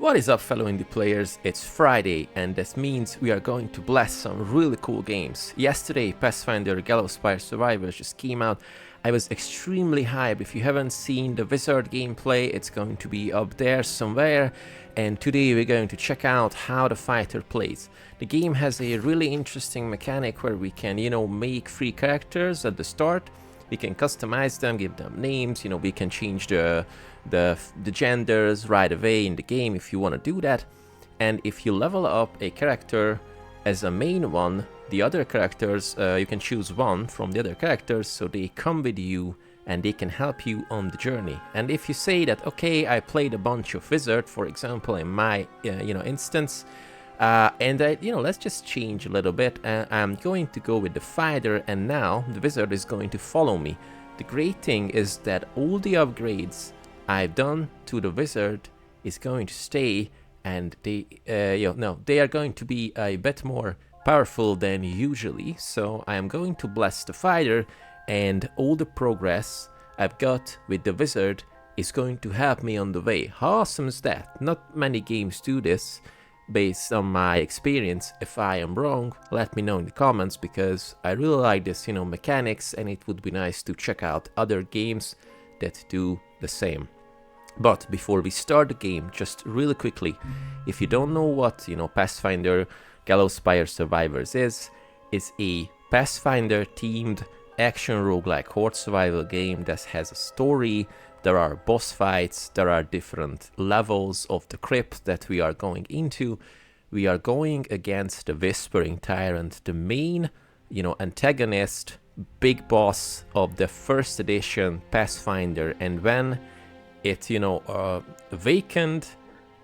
What is up, fellow indie players? It's Friday, and this means we are going to blast some really cool games. Yesterday, Pathfinder Gallowspire Survivors just came out. I was extremely hyped. If you haven't seen the Wizard gameplay, it's going to be up there somewhere. And today we're going to check out how the fighter plays. The game has a really interesting mechanic where we can, make free characters at the start. We can customize them, give them names, we can change the genders right away in the game if you want to do that. And if you level up a character as a main one, the other characters, you can choose one from the other characters, so they come with you and they can help you on the journey. And if you say that, okay, I played a bunch of wizard, for example, in my instance, and let's just change a little bit. I'm going to go with the fighter, and now the wizard is going to follow me. The great thing is that all the upgrades I've done to the wizard is going to stay, and they are going to be a bit more powerful than usually. So I am going to bless the fighter, and all the progress I've got with the wizard is going to help me on the way. How awesome is that? Not many games do this. Based on my experience, if I am wrong, let me know in the comments, because I really like this, mechanics, and it would be nice to check out other games that do the same. But before we start the game, just really quickly, if you don't know what, Pathfinder Gallowspire Survivors is, it's a Pathfinder themed action roguelike horde survival game that has a story. There are boss fights, there are different levels of the crypt that we are going into. We are going against the Whispering Tyrant, the main, antagonist, big boss of the first edition Pathfinder. And when it, awakened,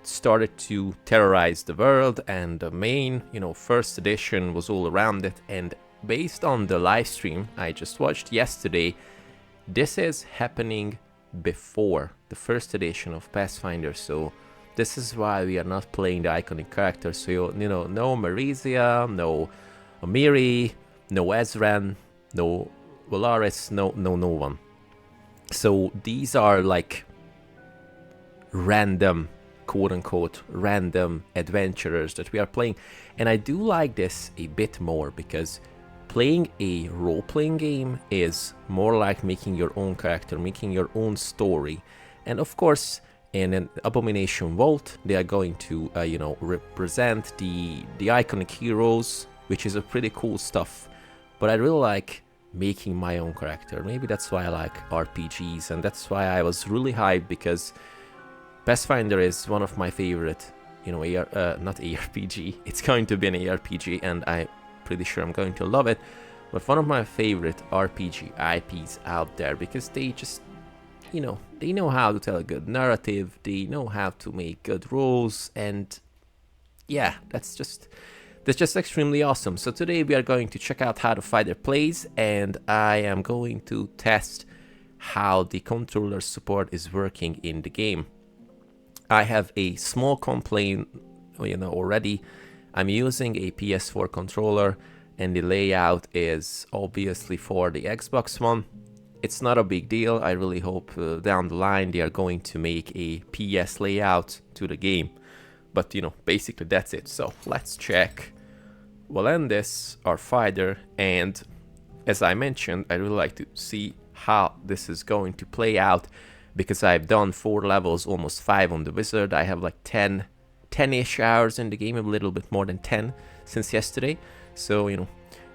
started to terrorize the world, and the main, first edition was all around it. And based on the live stream I just watched yesterday, this is happening before the first edition of Pathfinder, so this is why we are not playing the iconic characters. So no Marisia, no Amiri, no Ezran, no Valaris, no one. So these are like random, quote-unquote random adventurers that we are playing. And I do like this a bit more, because playing a role-playing game is more like making your own character, making your own story. And of course, in an Abomination Vault, they are going to, represent the iconic heroes, which is a pretty cool stuff. But I really like making my own character. Maybe that's why I like RPGs, and that's why I was really hyped, because Pathfinder is one of my favorite, not ARPG. It's going to be an ARPG, and I'm pretty sure I'm going to love it, but one of my favorite RPG IPs out there, because they just, they know how to tell a good narrative, they know how to make good rules, and yeah, that's just extremely awesome. So today we are going to check out how the fighter plays, and I am going to test how the controller support is working in the game. I have a small complaint, already. I'm using a PS4 controller, and the layout is obviously for the Xbox One. It's not a big deal. I really hope down the line they are going to make a PS layout to the game. But, basically that's it. So let's check Valandis, our fighter, and as I mentioned, I really like to see how this is going to play out, because I've done 4 levels, almost 5 on the wizard. I have like 10-ish hours in the game, a little bit more than 10 since yesterday. So,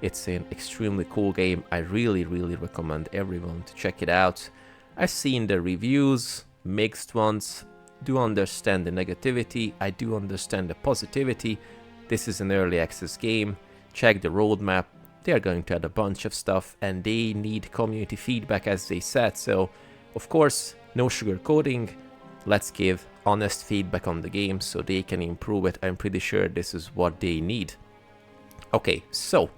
it's an extremely cool game. I really, really recommend everyone to check it out. I've seen the reviews, mixed ones. Do understand the negativity, I do understand the positivity. This is an early access game. Check the roadmap. They are going to add a bunch of stuff, and they need community feedback, as they said. So, of course, no sugarcoating. Let's give honest feedback on the game so they can improve it. I'm pretty sure this is what they need. Okay, so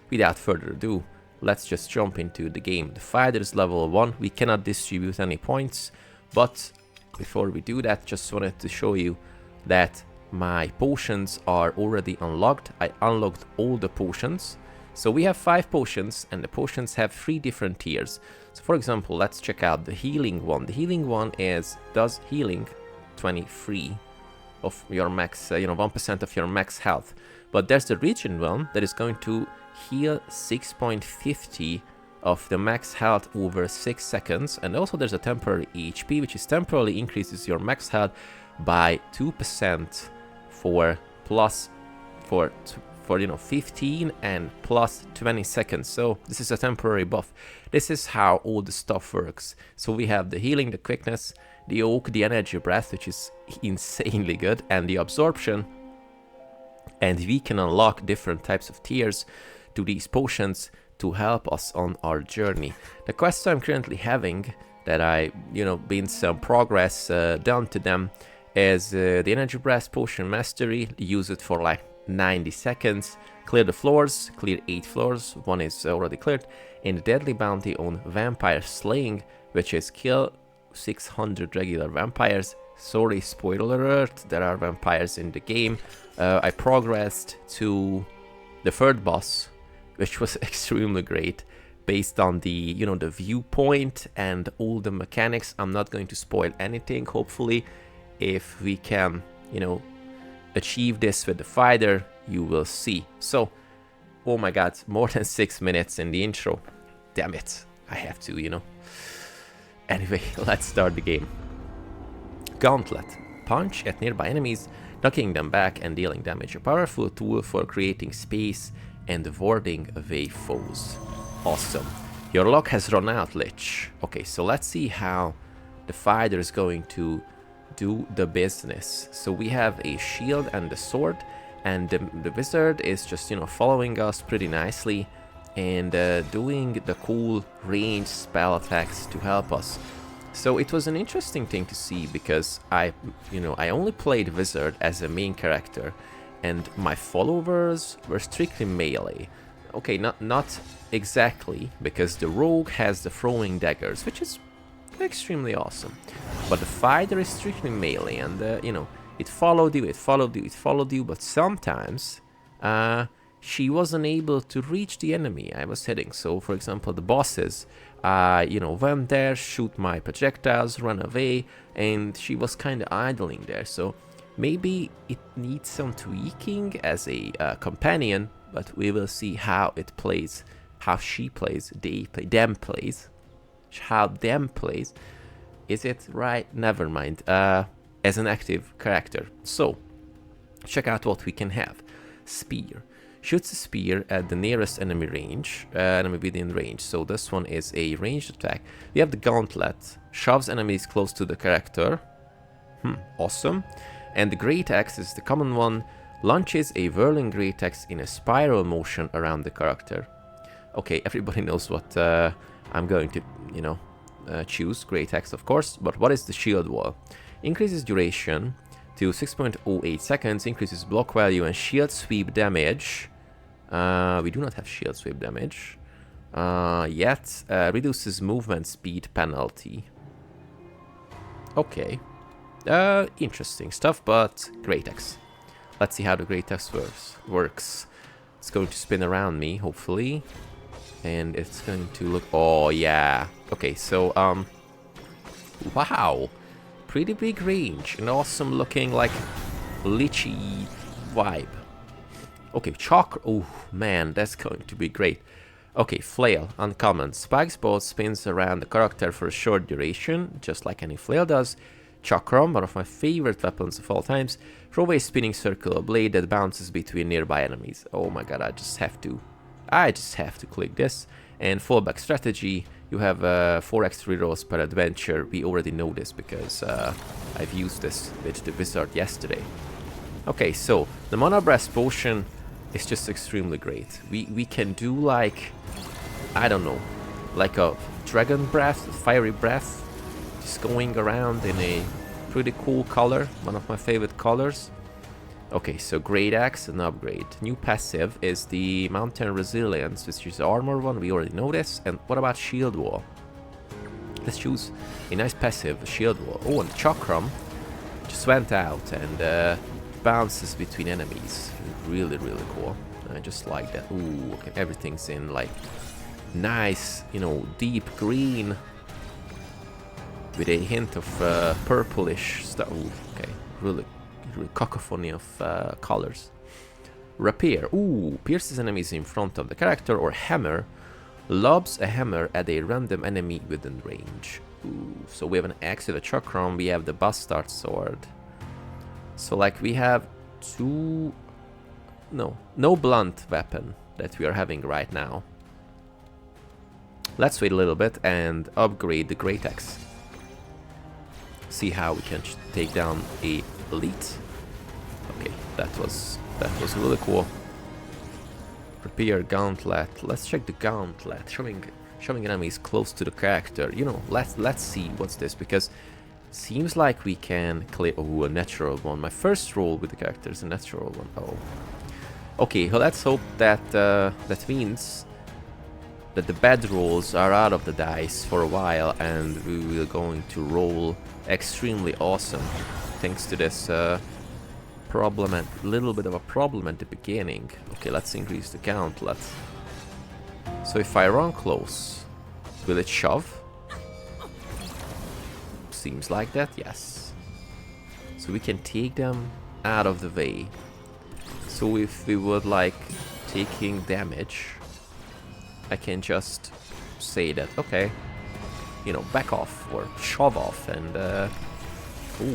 without further ado, let's just jump into the game. The fighter is level 1. We cannot distribute any points, but before we do that, just wanted to show you that my potions are already unlocked. I unlocked all the potions. So we have 5 potions, and the potions have 3 different tiers. So for example, let's check out the healing one. The healing one does healing 23 of your max, 1% of your max health. But there's the regen one that is going to heal 6.50 of the max health over 6 seconds. And also there's a temporary HP, which is temporarily increases your max health by 2% for 15 and plus 20 seconds. So this is a temporary buff. This is how all the stuff works. So we have the healing, the quickness, the oak, the energy breath, which is insanely good, and the absorption. And we can unlock different types of tiers to these potions to help us on our journey. The quests I'm currently having that I, been some progress done to them is the energy breath potion mastery. Use it for like 90 seconds, clear the floors, clear 8 floors, 1 is already cleared, and the deadly bounty on vampire slaying, which is kill 600 regular vampires. Sorry, spoiler alert, there are vampires in the game. I progressed to the third boss, which was extremely great, based on the, the viewpoint and all the mechanics. I'm not going to spoil anything. Hopefully, if we can, achieve this with the fighter, you will see. So, oh my god, more than 6 minutes in the intro. Damn it, I have to, Anyway, let's start the game. Gauntlet. Punch at nearby enemies, knocking them back and dealing damage. A powerful tool for creating space and warding away foes. Awesome. Your luck has run out, Lich. Okay, so let's see how the fighter is going to do the business. So we have a shield and a sword, and the wizard is just, following us pretty nicely and doing the cool range spell attacks to help us. So it was an interesting thing to see, because I only played wizard as a main character, and my followers were strictly melee. Okay, not exactly, because the rogue has the throwing daggers, which is extremely awesome. But the fighter is strictly melee, and it followed you, but sometimes she wasn't able to reach the enemy I was hitting. So for example, the bosses, went there, shoot my projectiles, run away, and she was kind of idling there. So maybe it needs some tweaking as a companion, but we will see how it plays, how she plays, how them plays. Is it right? Never mind. As an active character. So, check out what we can have. Spear. Shoots a spear at the nearest enemy within range. So this one is a ranged attack. We have the gauntlet. Shoves enemies close to the character. Awesome. And the great axe is the common one. Launches a whirling great axe in a spiral motion around the character. Okay, everybody knows what I'm going to, choose. Great axe, of course. But what is the shield wall? Increases duration to 6.08 seconds, increases block value and shield sweep damage. We do not have shield sweep damage yet. Reduces movement speed penalty. Okay. Interesting stuff, but great axe. Let's see how the great axe works. It's going to spin around me, hopefully. And it's going to look... Oh, yeah. Okay, so, wow. Pretty big range. An awesome looking, like, lichy vibe. Okay, chalk... Oh, man, that's going to be great. Okay, flail. Uncommon. Spike's bolt spins around the character for a short duration, just like any flail does. Chakram, one of my favorite weapons of all times. Throw a spinning circular blade that bounces between nearby enemies. Oh my god, I just have to click this. And fallback strategy, you have 4 extra rerolls per adventure. We already know this because I've used this with the wizard yesterday. Okay, so the mana breath potion is just extremely great. We can do like, I don't know, like a dragon breath, fiery breath, just going around in a pretty cool color, one of my favorite colors. Okay, so great axe, an upgrade. New passive is the mountain resilience, which is the armor one. We already know this. And what about shield wall? Let's choose a nice passive, shield wall. Oh, and chakram just went out and bounces between enemies. Really, really cool. I just like that. Ooh, okay, everything's in like nice, deep green with a hint of purplish stuff. Ooh, okay, really cacophony of colors. Rapier. Ooh, pierces enemies in front of the character. Or hammer. Lobs a hammer at a random enemy within range. Ooh, so we have an axe with a chakram. We have the bastard sword. So like we have two... No blunt weapon that we are having right now. Let's wait a little bit and upgrade the great axe. See how we can take down a elite. Okay, that was really cool. Prepare gauntlet. Let's check the gauntlet. Showing enemies close to the character. You know, let's see what's this, because seems like we can clear. Oh, a natural one. My first roll with the character is a natural one. Oh. Okay, well, let's hope that that means that the bad rolls are out of the dice for a while, and we will going to roll extremely awesome thanks to this little bit of a problem at the beginning. Okay, let's increase the gauntlet. So if I run close, will it shove? Seems like that, yes. So we can take them out of the way. So if we would like taking damage, I can just say that, okay, you know, back off or shove off, and oh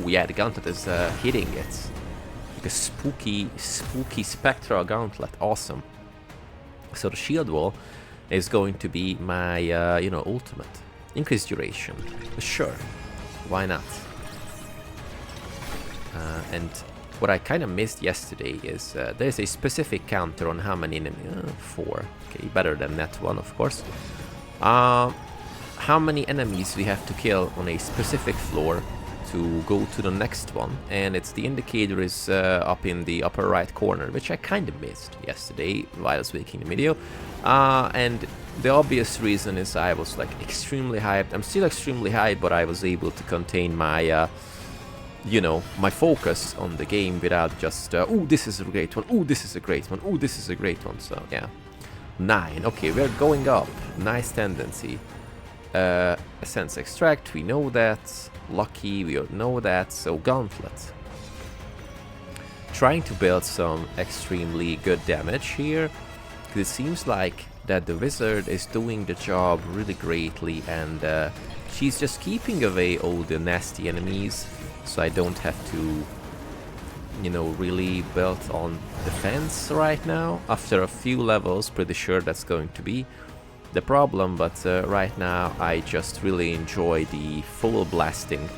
yeah, the gauntlet is hitting it. Like a spooky spectral gauntlet, awesome. So the shield wall is going to be my, you know, ultimate. Increased duration, sure, why not? And what I kind of missed yesterday is there's a specific counter on how many enemies. 4. Okay, better than that one, of course. How many enemies we have to kill on a specific floor to go to the next one, and it's the indicator is up in the upper right corner, which I kind of missed yesterday while I was making the video. And the obvious reason is I was like extremely hyped. I'm still extremely hyped, but I was able to contain my you know, my focus on the game without just oh, this is a great one, oh, this is a great one, oh, this is a great one. So yeah, 9. Okay, we're going up. Nice tendency. Essence extract, we know that. Lucky, we know that. So gauntlet. Trying to build some extremely good damage here. It seems like that the wizard is doing the job really greatly, and she's just keeping away all the nasty enemies, so I don't have to, you know, really build on defense right now. After a few levels, pretty sure that's going to be the problem, but right now I just really enjoy the full blasting.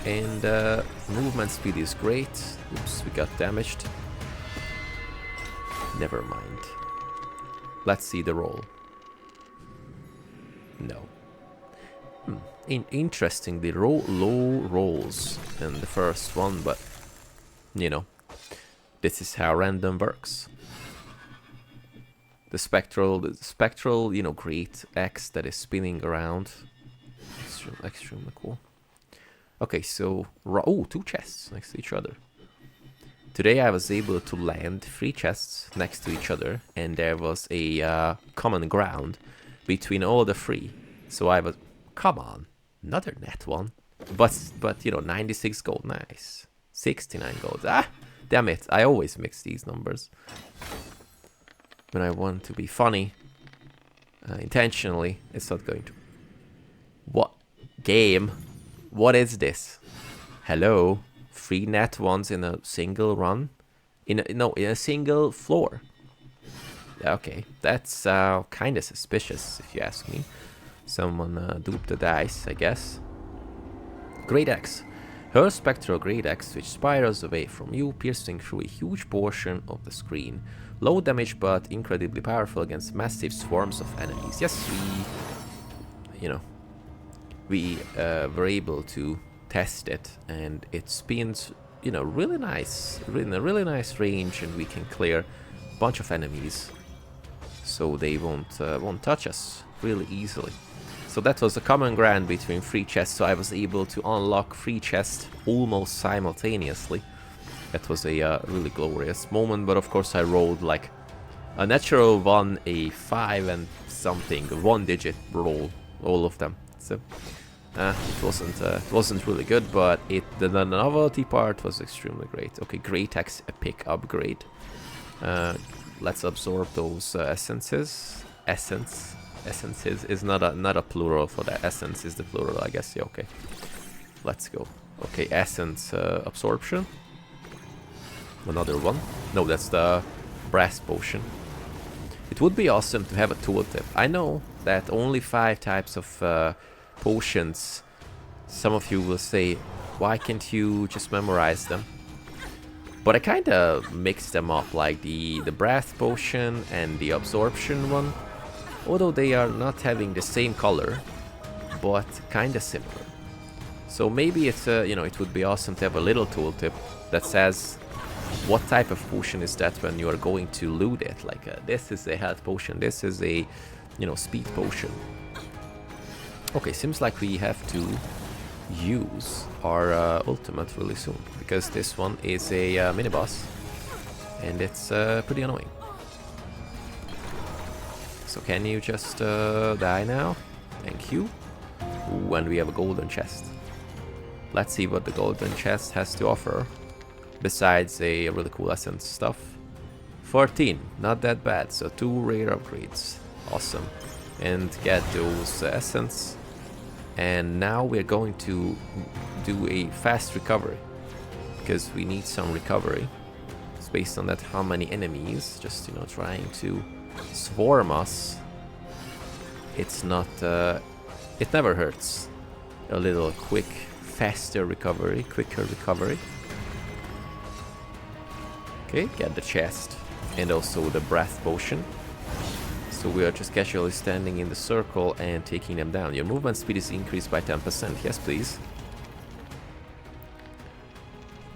And movement speed is great. Oops, we got damaged. Never mind. Let's see the roll. No. Interestingly, low rolls in the first one, but you know, this is how random works. The spectral, you know, great axe that is spinning around. Extremely cool. Okay, so oh, 2 chests next to each other. Today I was able to land 3 chests next to each other, and there was a common ground between all the 3. So I was, come on, another net one. But you know, 96 gold, nice. 69 gold. Ah, damn it! I always mix these numbers when I want to be funny. Intentionally, it's not going to. What game? What is this? Hello, 3 net ones in a single run, in a single floor. Okay, that's kind of suspicious if you ask me. Someone duped the dice, I guess. Great axe. Her spectral great axe, which spirals away from you, piercing through a huge portion of the screen. Low damage, but incredibly powerful against massive swarms of enemies. Yes, we were able to test it, and it spins, you know, really nice, in a really nice range, and we can clear a bunch of enemies, so they won't touch us really easily. So that was a common ground between 3 chests, so I was able to unlock 3 chests almost simultaneously. That was a really glorious moment, but of course I rolled like a natural 1, a 5 and something, a 1-digit roll, all of them. So It wasn't really good, but the novelty part was extremely great. Okay, great epic upgrade. Let's absorb those essences. Essences is not a plural for that. Essence is the plural, I guess. Yeah, okay. Let's go. Okay, essence absorption. Another one. No, that's the brass potion. It would be awesome to have a tooltip. I know that only 5 types of potions. Some of you will say, why can't you just memorize them? But I kind of mixed them up, like the brass potion and the absorption one. Although they are not having the same color, but kind of similar. So maybe it's it would be awesome to have a little tooltip that says what type of potion is that when you are going to loot it. Like this is a health potion, this is a speed potion. Okay, seems like we have to use our ultimate really soon, because this one is a mini boss and it's pretty annoying. So can you just die now? Thank you. Ooh, and we have a golden chest. Let's see what the golden chest has to offer, besides a really cool essence stuff. 14, not that bad, so 2 rare upgrades. Awesome. And get those essence. And now we're going to do a fast recovery, because we need some recovery. It's based on that how many enemies just trying to swarm us. It's not it never hurts. A little quick, faster recovery, quicker recovery. Okay, get the chest and also the breath potion. So we are just casually standing in the circle and taking them down. Your movement speed is increased by 10%. Yes, please.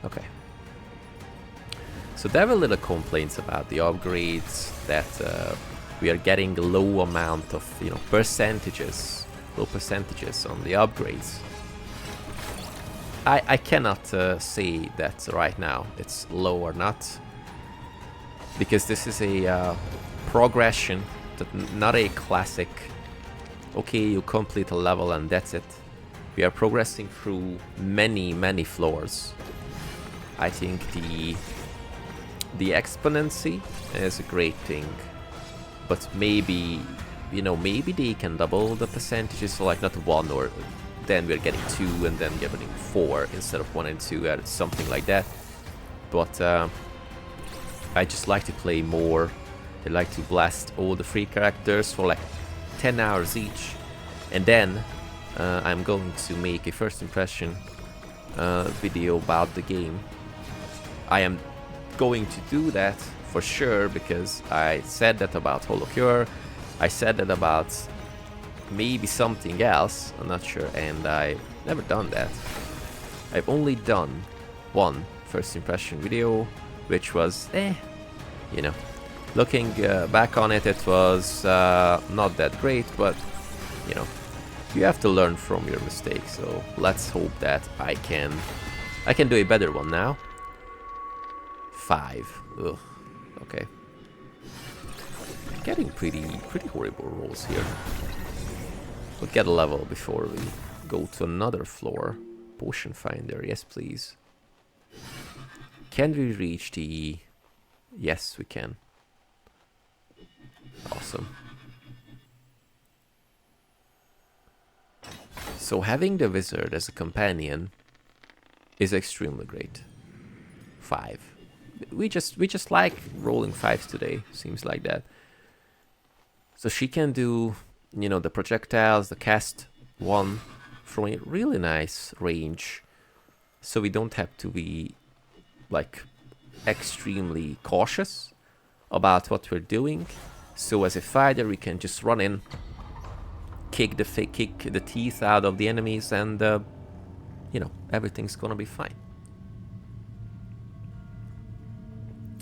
Okay. So there were little complaints about the upgrades, that we are getting low amount of percentages, low percentages on the upgrades. I cannot say that right now it's low or not, because this is a progression, not a classic. Okay, you complete a level and that's it. We are progressing through many floors. I think the exponency is a great thing, but maybe maybe they can double the percentages, so like not 1, or then we're getting 2 and then getting 4 instead of 1 and 2, or something like that. But I just like to play more. I like to blast all the free characters for like 10 hours each, and then I'm going to make a first impression video about the game. I am going to do that for sure, because I said that about Holocure, I said that about maybe something else, I'm not sure, and I've never done that. I've only done one first impression video, which was looking back on it, it was not that great, but you have to learn from your mistakes, so let's hope that I can do a better one now. 5. Ugh. Okay. Getting pretty horrible rolls here. We'll get a level before we go to another floor. Potion finder, yes please. Can we reach the... Yes, we can. Awesome. So having the wizard as a companion is extremely great. 5. We just like rolling 5s today, seems like that. So she can do, the projectiles, the cast one from a really nice range. So we don't have to be like extremely cautious about what we're doing. So as a fighter, we can just run in, kick the teeth out of the enemies, and everything's gonna be fine.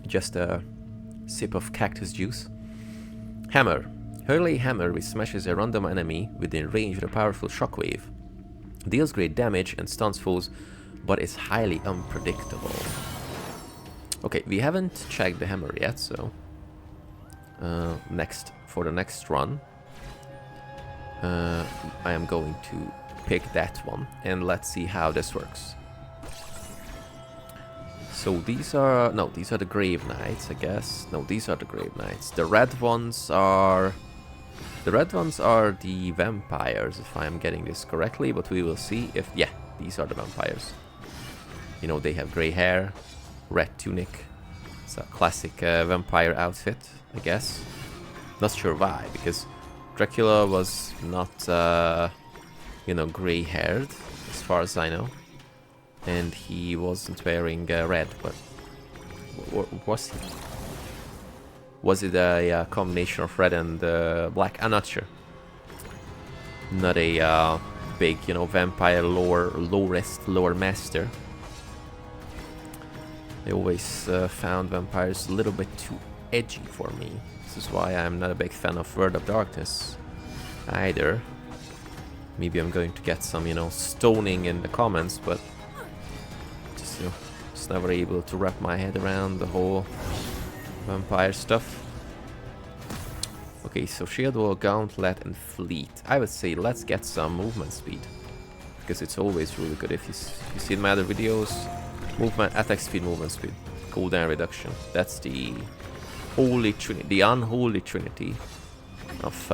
Just a sip of cactus juice. Hammer. Hurl a hammer which smashes a random enemy within range with a powerful shockwave. Deals great damage and stuns foes, but is highly unpredictable. Okay, we haven't checked the hammer yet, so for the next run, I am going to pick that one, and let's see how this works. So these are... no, these are the Grave Knights, I guess. No, these are the Grave Knights. The red ones are... the red ones are the vampires, if I'm getting this correctly, but we will see if... yeah, these are the vampires. You know, they have grey hair, red tunic. It's a classic vampire outfit, I guess. Not sure why, because Dracula was not, you know, grey-haired, as far as I know. And he wasn't wearing red, but was he? Was it a combination of red and black? I'm not sure. Not a big, you know, vampire lore master. I always found vampires a little bit too edgy for me. This is why I'm not a big fan of World of Darkness either. Maybe I'm going to get some, you know, stoning in the comments, but just, you know, just never able to wrap my head around the whole vampire stuff. Okay, so Shield Wall, Gauntlet, and Fleet. I would say let's get some movement speed, because it's always really good. If you see in my other videos, movement, attack speed, movement speed, cooldown reduction. That's the holy trinity, the unholy trinity of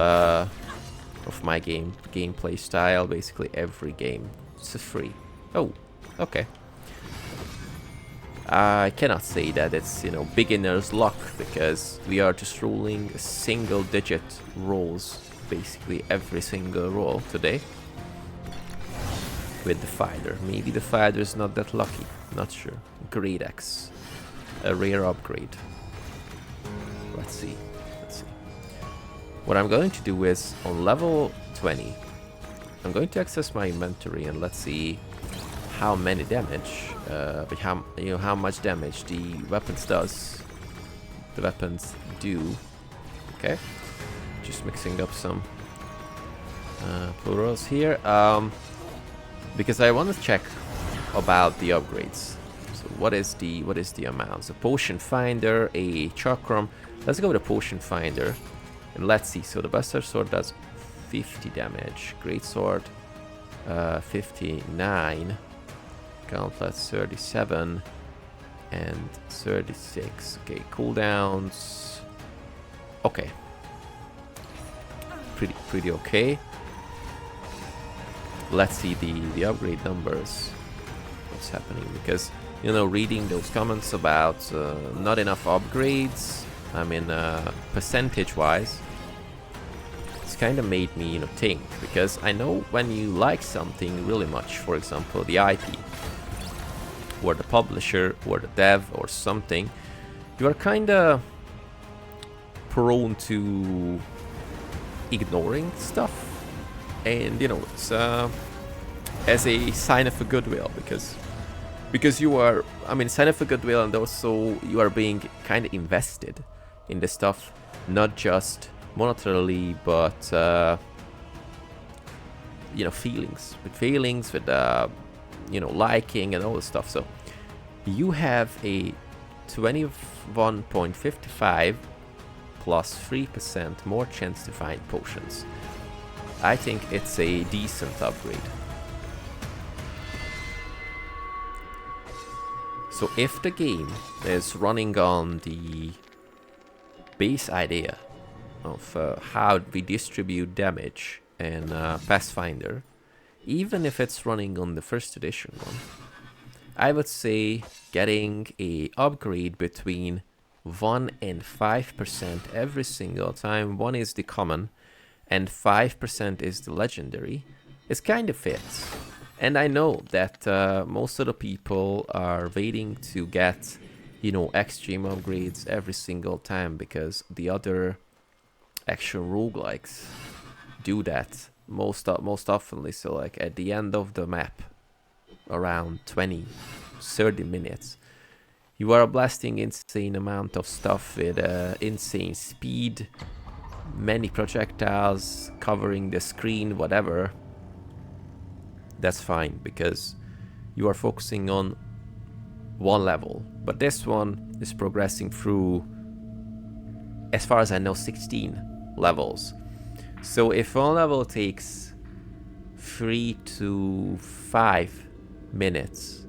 my gameplay style. Basically every game. It's free. Oh, okay. I cannot say that it's, you know, beginner's luck, because we are just rolling single digit rolls, basically every single roll today with the fighter. Maybe the fighter is not that lucky, not sure. Great Axe, a rare upgrade. Let's see. What I'm going to do is, on level 20, I'm going to access my inventory and let's see how many damage, how much damage the weapons do. Okay, just mixing up some plurals here, because I want to check about the upgrades. So what is the amount? So Potion Finder, a Chakram. Let's go with a Potion Finder, and let's see. So the Buster Sword does 50 damage, Great Sword 59, Gauntlet 37, and 36. Okay, cooldowns. Okay, pretty okay. Let's see the upgrade numbers. What's happening? Because, you know, reading those comments about not enough upgrades, I mean, percentage-wise, it's kind of made me, you know, think. Because I know when you like something really much, for example, the IP, or the publisher, or the dev, or something, you are kind of prone to ignoring stuff. And, you know, it's as a sign of a goodwill, because you are, I mean, sign of a goodwill, and also you are being kind of invested in the stuff, not just monetarily, but you know, feelings, with you know, liking and all this stuff. So you have a 21.55 plus 3% more chance to find potions. I think it's a decent upgrade. So if the game is running on the base idea of how we distribute damage in Pathfinder, even if it's running on the first edition one, I would say getting a upgrade between 1 and 5% every single time. 1 is the common and 5% is the legendary. It kind of fits. And I know that most of the people are waiting to get, you know, extreme upgrades every single time, because the other action roguelikes do that most oftenly. So like at the end of the map, around 20-30 minutes, you are blasting insane amount of stuff with insane speed, many projectiles covering the screen, whatever. That's fine, because you are focusing on one level. But this one is progressing through, as far as I know, 16 levels. So if one level takes 3 to 5 minutes.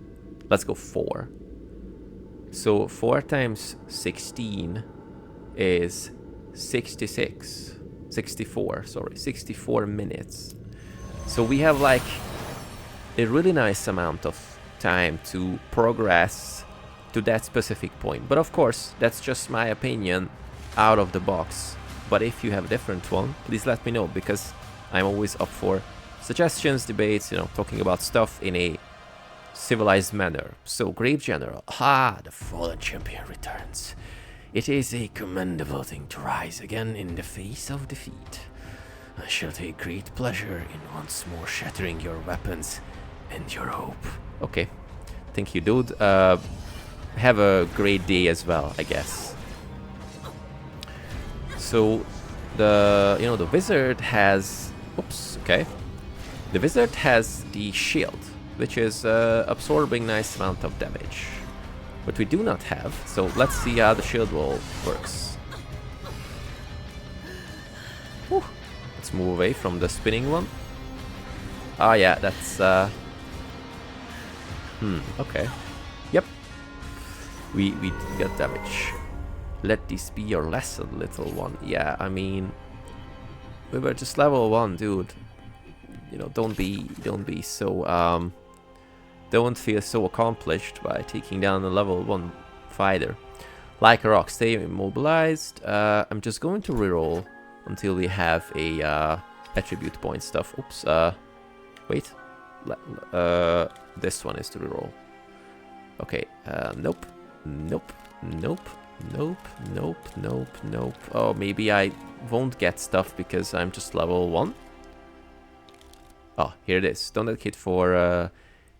Let's go 4. So 4 times 16 is 64 minutes. So we have like a really nice amount of time to progress to that specific point. But of course, that's just my opinion out of the box. But if you have a different one, please let me know, because I'm always up for suggestions, debates, you know, talking about stuff in a civilized manner. So, Grave General. Ah, the fallen champion returns. It is a commendable thing to rise again in the face of defeat. I shall take great pleasure in once more shattering your weapons and your hope. Okay. Thank you, dude. Have a great day as well, I guess. So, the wizard has... Oops, okay. The wizard has the shield, which is absorbing nice amount of damage. But we do not have, so let's see how the shield wall works. Whew. Let's move away from the spinning one. Ah, yeah, that's... okay. Yep. We got damage. Let this be your lesson, little one. Yeah, I mean... We were just level 1, dude. You know, don't be so... don't feel so accomplished by taking down a level 1 fighter. Like a rock, stay immobilized. I'm just going to reroll until we have a attribute point stuff. Oops, wait. This one is to reroll. Okay, nope. Oh, maybe I won't get stuff because I'm just level 1. Oh, here it is. Don't dedicate for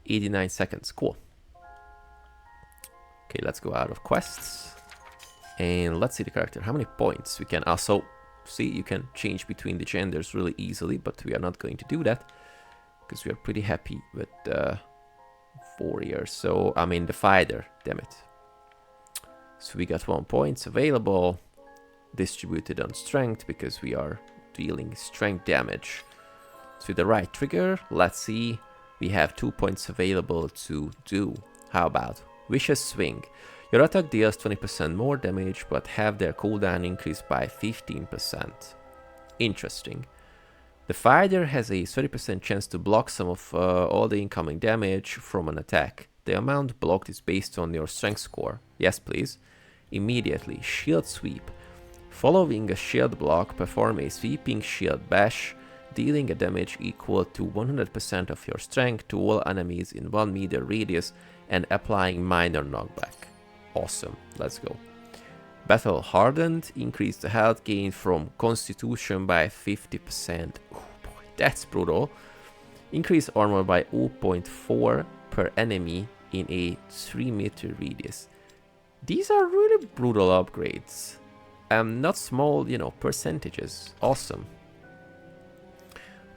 89 seconds. Cool. Okay, let's go out of quests. And let's see the character. How many points we can... Also, see, you can change between the genders really easily, but we are not going to do that, because we are pretty happy with the warrior. So, I mean, the fighter, damn it. So we got 1 point available, distributed on strength, because we are dealing strength damage. To the right trigger, let's see, we have 2 points available to do. How about Vicious Swing? Your attack deals 20% more damage, but have their cooldown increased by 15%. Interesting. The fighter has a 30% chance to block some of all the incoming damage from an attack. The amount blocked is based on your strength score. Yes, please. Immediately, Shield Sweep. Following a shield block, perform a sweeping shield bash, dealing a damage equal to 100% of your strength to all enemies in 1 meter radius and applying minor knockback. Awesome, let's go. Battle Hardened, increase the health gain from Constitution by 50%. Oh boy, that's brutal. Increase armor by 0.4 per enemy in a 3 meter radius. These are really brutal upgrades. Not small, you know, percentages. Awesome.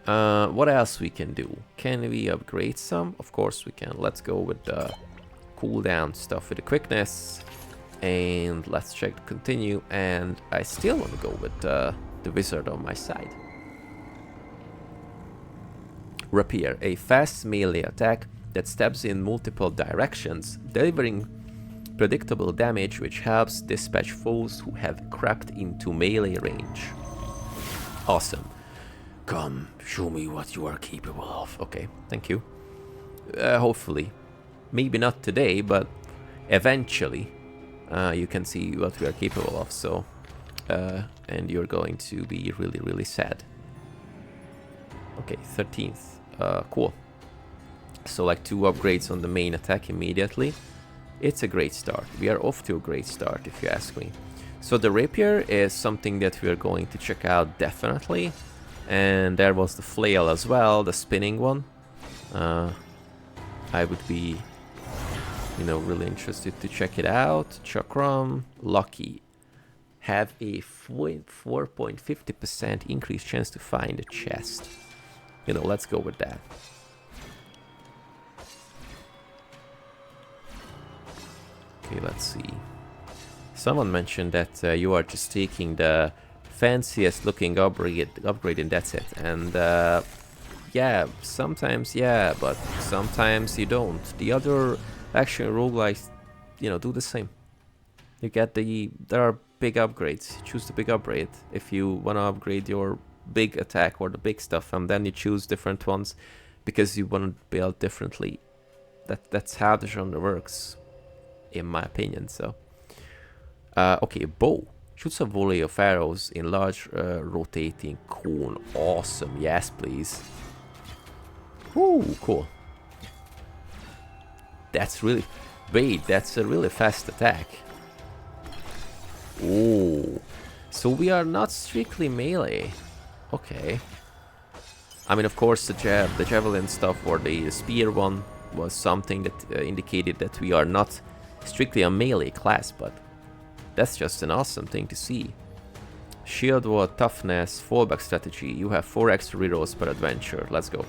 What else we can do? Can we upgrade some? Of course we can. Let's go with the cooldown stuff with the quickness. And let's check the continue. And I still want to go with the wizard on my side. Rapier, a fast melee attack that stabs in multiple directions, delivering predictable damage which helps dispatch foes who have crept into melee range. Awesome. Come, show me what you are capable of. Okay, thank you. Hopefully. Maybe not today, but eventually you can see what we are capable of. So, and you're going to be really, really sad. Okay, 13th. Cool. So like 2 upgrades on the main attack immediately. It's a great start. We are off to a great start, if you ask me. So the rapier is something that we are going to check out definitely. And there was the flail as well, the spinning one. I would be, you know, really interested to check it out. Chakram, lucky. Have a 4.50% increased chance to find a chest. You know, let's go with that. Okay, let's see. Someone mentioned that you are just taking the fanciest looking upgrade and that's it. And yeah, sometimes yeah, but sometimes you don't. The other action roguelikes, you know, do the same. You get there are big upgrades. You choose the big upgrade if you want to upgrade your big attack or the big stuff, and then you choose different ones because you want to build differently. That's how the genre works, in my opinion. So, okay, bow. Shoots a volley of arrows in large rotating cone. Awesome. Yes, please. Ooh, cool. That's really... Wait, that's a really fast attack. Ooh. So we are not strictly melee. Okay. I mean, of course, the javelin stuff or the spear one was something that indicated that we are not strictly a melee class, but that's just an awesome thing to see. Shield wall, toughness, fallback strategy. You have 4 extra rerolls per adventure. Let's go.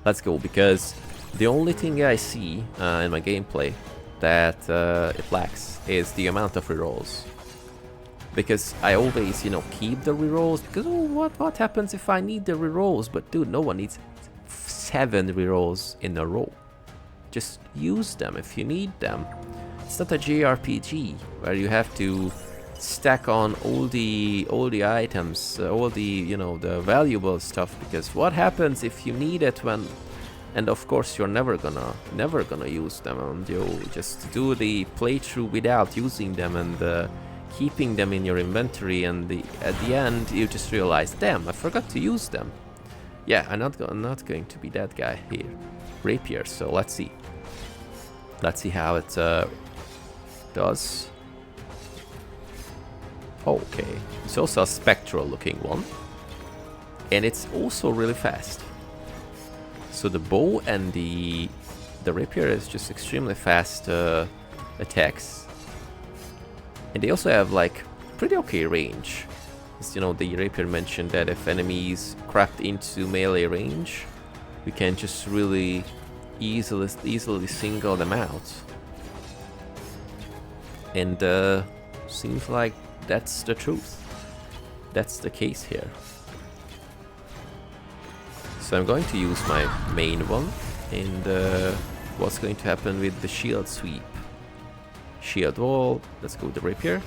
Let's go, because the only thing I see in my gameplay that it lacks is the amount of rerolls. Because I always, you know, keep the rerolls, because oh, what happens if I need the rerolls? But dude, no one needs 7 rerolls in a row. Just use them if you need them. It's not a JRPG where you have to stack on all the items, all the, you know, the valuable stuff, because what happens if you need it when, and of course you're never gonna use them, and you just do the playthrough without using them and keeping them in your inventory, and at the end you just realize, damn, I forgot to use them. Yeah, I'm not going to be that guy here. Rapier, so let's see how it does. Okay, it's also a spectral looking one, and it's also really fast. So the bow and the rapier is just extremely fast attacks, and they also have like pretty okay range. As you know, the rapier mentioned that if enemies crept into melee range, we can just really easily single them out. And seems like that's the truth. That's the case here. So I'm going to use my main one, and what's going to happen with the shield sweep? Shield wall, let's go with the rapier.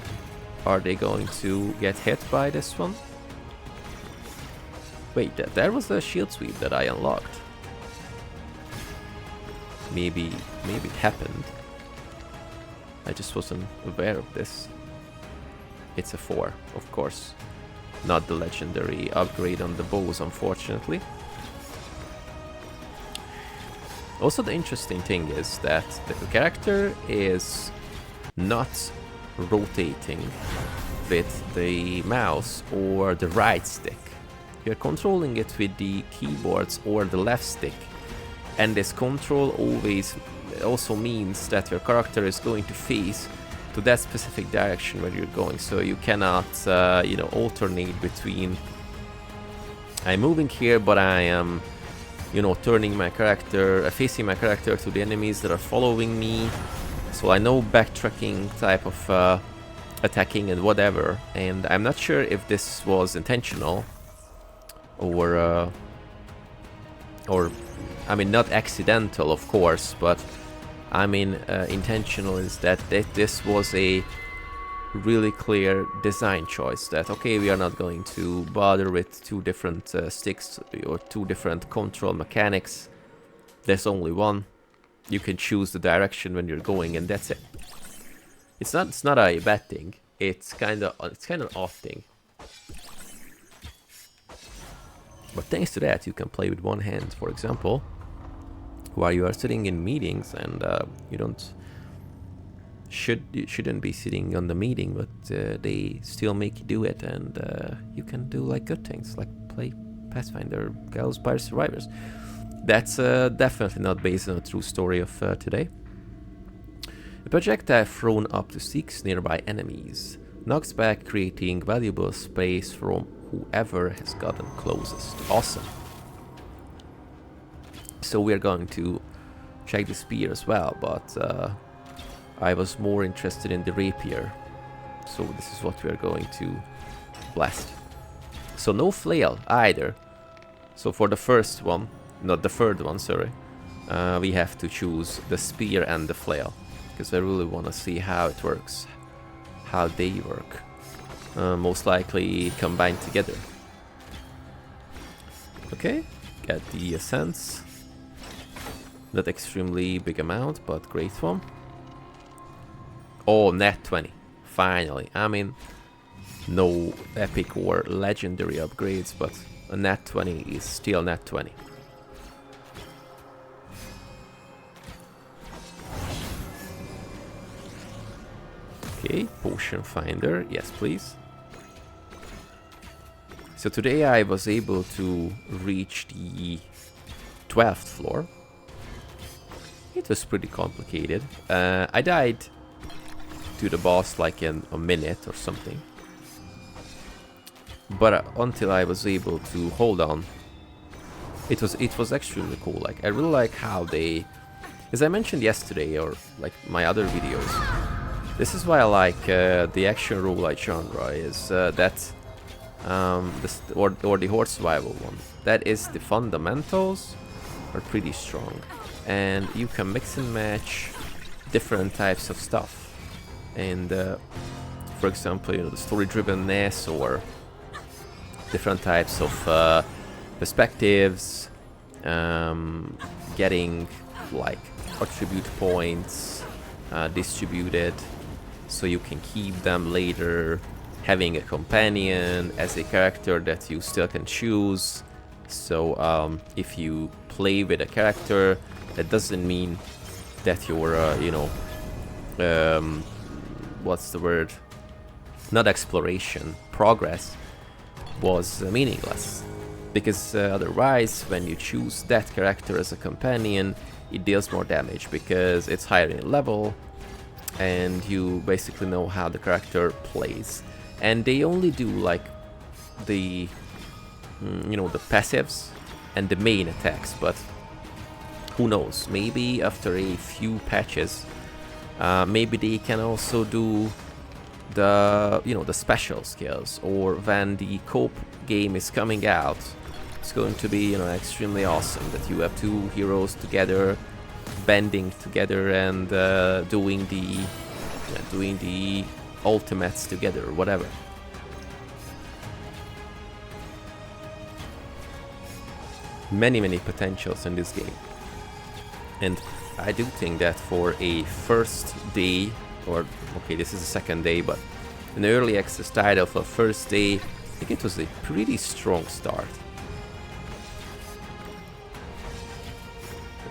Are they going to get hit by this one? Wait, there was a shield sweep that I unlocked. Maybe it happened. I just wasn't aware of this. It's a 4, of course. Not the legendary upgrade on the bows, unfortunately. Also, the interesting thing is that the character is not rotating with the mouse or the right stick. You're controlling it with the keyboards or the left stick. And this control always also means that your character is going to face to that specific direction where you're going. So you cannot, you know, alternate between I'm moving here, but I am, you know, turning my character, facing my character to the enemies that are following me. So I know backtracking type of attacking and whatever. And I'm not sure if this was intentional or I mean, not accidental, of course, but I mean, intentional is that this was a really clear design choice. That, okay, we are not going to bother with 2 different sticks or 2 different control mechanics. There's only one. You can choose the direction when you're going, and that's it. It's not a bad thing. It's kind of an off thing. But thanks to that, you can play with one hand, for example, while you are sitting in meetings, and you shouldn't be sitting on the meeting, but they still make you do it, and you can do like good things, like play Pathfinder Gallowspire Survivors. That's definitely not based on a true story of today. A projectile thrown up to 6 nearby enemies knocks back, creating valuable space from whoever has gotten closest. Awesome. So we're going to check the spear as well, but I was more interested in the rapier. So this is what we're going to blast. So no flail either. So for the first one, not the third one, sorry, we have to choose the spear and the flail, because I really want to see how it works, how they work. Most likely combined together. Okay, get the essence. Not extremely big amount, but great one. Oh, nat 20. Finally. I mean, no epic or legendary upgrades, but a nat 20 is still nat 20. Okay, potion finder. Yes, please. So today I was able to reach the 12th floor. It was pretty complicated. I died to the boss like in a minute or something. But until I was able to hold on, it was extremely cool. Like, I really like how they, as I mentioned yesterday or like my other videos, this is why I like the action roguelite genre, is that or the horde survival one. That is, the fundamentals are pretty strong, and you can mix and match different types of stuff. And for example, you know, the story-drivenness or different types of perspectives, getting like attribute points distributed so you can keep them later, having a companion as a character that you still can choose. So if you play with a character, that doesn't mean that your you know, what's the word, not exploration, progress was meaningless, because otherwise when you choose that character as a companion, it deals more damage because it's higher in level and you basically know how the character plays. And they only do like the you know, the passives and the main attacks, but who knows, maybe after a few patches maybe they can also do the, you know, the special skills, or when the co-op game is coming out, it's going to be, you know, extremely awesome that you have two heroes together, bending together and doing the ultimates together or whatever. Many potentials in this game, and I do think that for a first day, or okay, this is the second day, but an early access title for first day, I think it was a pretty strong start.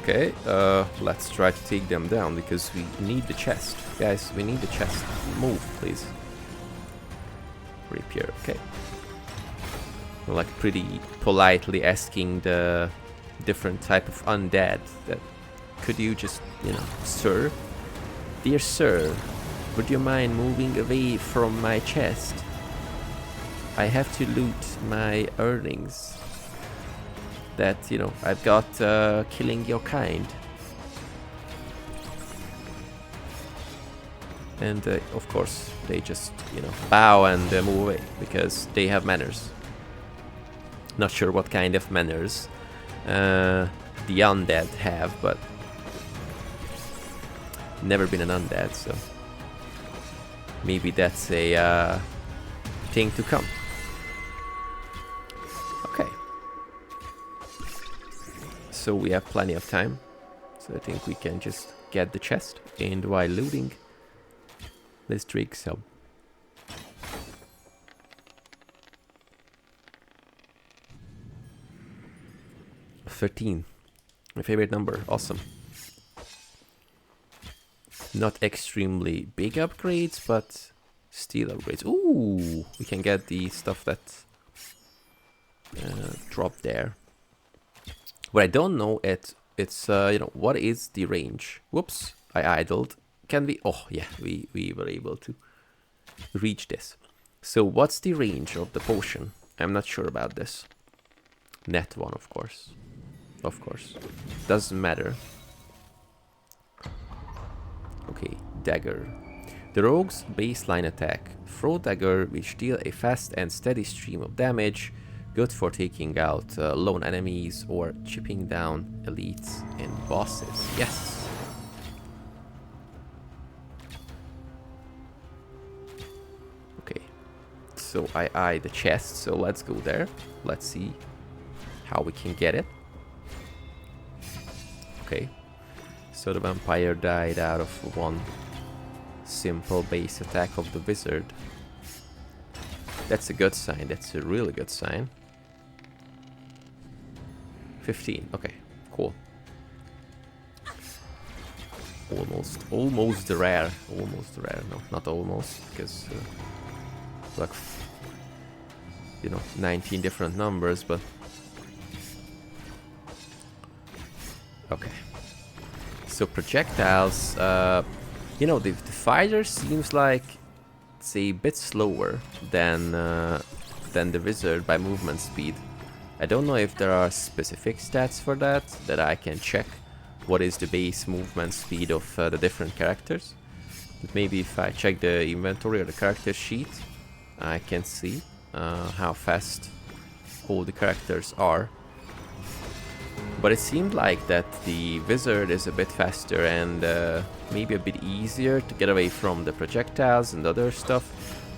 Okay, let's try to take them down, because we need the chest. Guys, we need the chest. Move, please. Rapier, okay. Like pretty politely asking the different type of undead that, could you just, you know, sir? Dear sir, would you mind moving away from my chest? I have to loot my earnings that, you know, I've got killing your kind. And of course they just, you know, bow and move away because they have manners. Not sure what kind of manners the undead have, but never been an undead, so maybe that's a thing to come. Okay, so we have plenty of time, so I think we can just get the chest, and while looting, let's drink some. $13, my favorite number. Awesome. Not extremely big upgrades, but still upgrades. Ooh, we can get the stuff that dropped there. What I don't know, it's you know, what is the range? Whoops, I idled. Can we? Oh yeah, we were able to reach this. So what's the range of the potion? I'm not sure about this. Net 1, of course. Of course, doesn't matter. Okay, dagger. The rogue's baseline attack. Throw dagger, which deal a fast and steady stream of damage. good for taking out lone enemies or chipping down elites and bosses. Yes! Okay, so I eye the chest, so let's go there. Let's see how we can get it. Okay, so the vampire died out of one simple base attack of the wizard. That's a good sign, that's a really good sign. 15, okay, cool. Almost rare, no, not almost, because like, you know, 19 different numbers, but okay. So projectiles, you know, the fighter seems like it's a bit slower than the wizard by movement speed. I don't know if there are specific stats for that I can check. What is the base movement speed of the different characters? But maybe if I check the inventory or the character sheet, I can see how fast all the characters are. But it seemed like that the wizard is a bit faster and maybe a bit easier to get away from the projectiles and other stuff.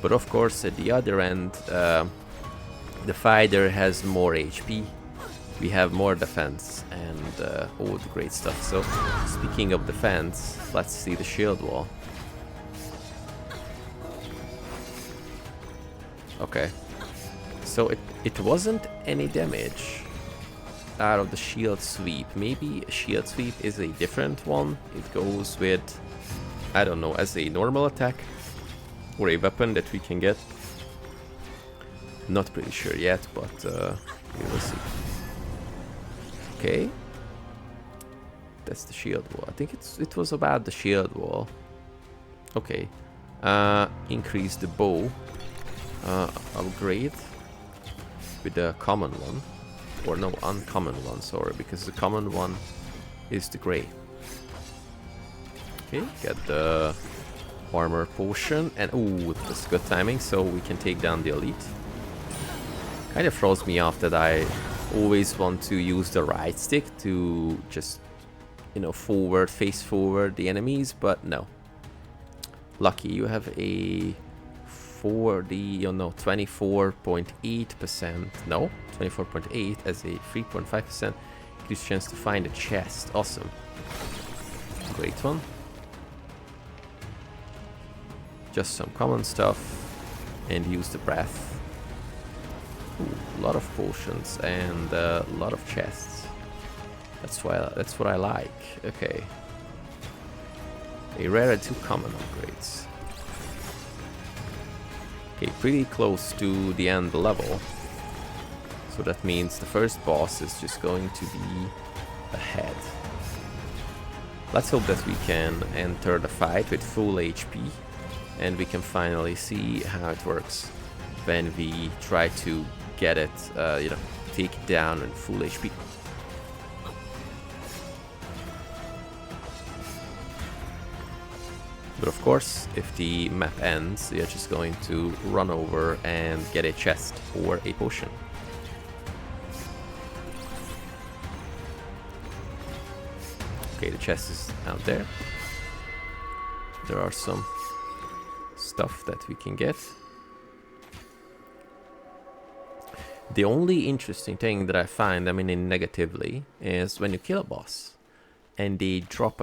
But of course, at the other end, the fighter has more HP, we have more defense, and all the great stuff. So, speaking of defense, let's see the shield wall. Okay, so it wasn't any damage out of the shield sweep. Maybe a shield sweep is a different one. It goes with, I don't know, as a normal attack or a weapon that we can get. Not pretty sure yet, but we will see. Okay, that's the shield wall. I think it was about the shield wall. Okay, increase the bow upgrade with the common one. Or no, uncommon one, sorry, because the common one is the grey. Okay, get the armor potion, and ooh, that's good timing, so we can take down the elite. Kind of throws me off that I always want to use the right stick to just, you know, face forward the enemies, but no. Lucky you have a 24.8%, no, 24.8 as a 3.5% increased chance to find a chest. Awesome. Great one. Just some common stuff and use the breath. Ooh, a lot of potions and a lot of chests. That's what I like. Okay. A rare and 2 common upgrades. Okay, pretty close to the end level. So that means the first boss is just going to be ahead. Let's hope that we can enter the fight with full HP and we can finally see how it works when we try to get it, you know, take it down in full HP. But of course, if the map ends, you're just going to run over and get a chest or a potion. Okay, the chest is out there. There are some stuff that we can get. The only interesting thing that I find, I mean, in negatively, is when you kill a boss and they drop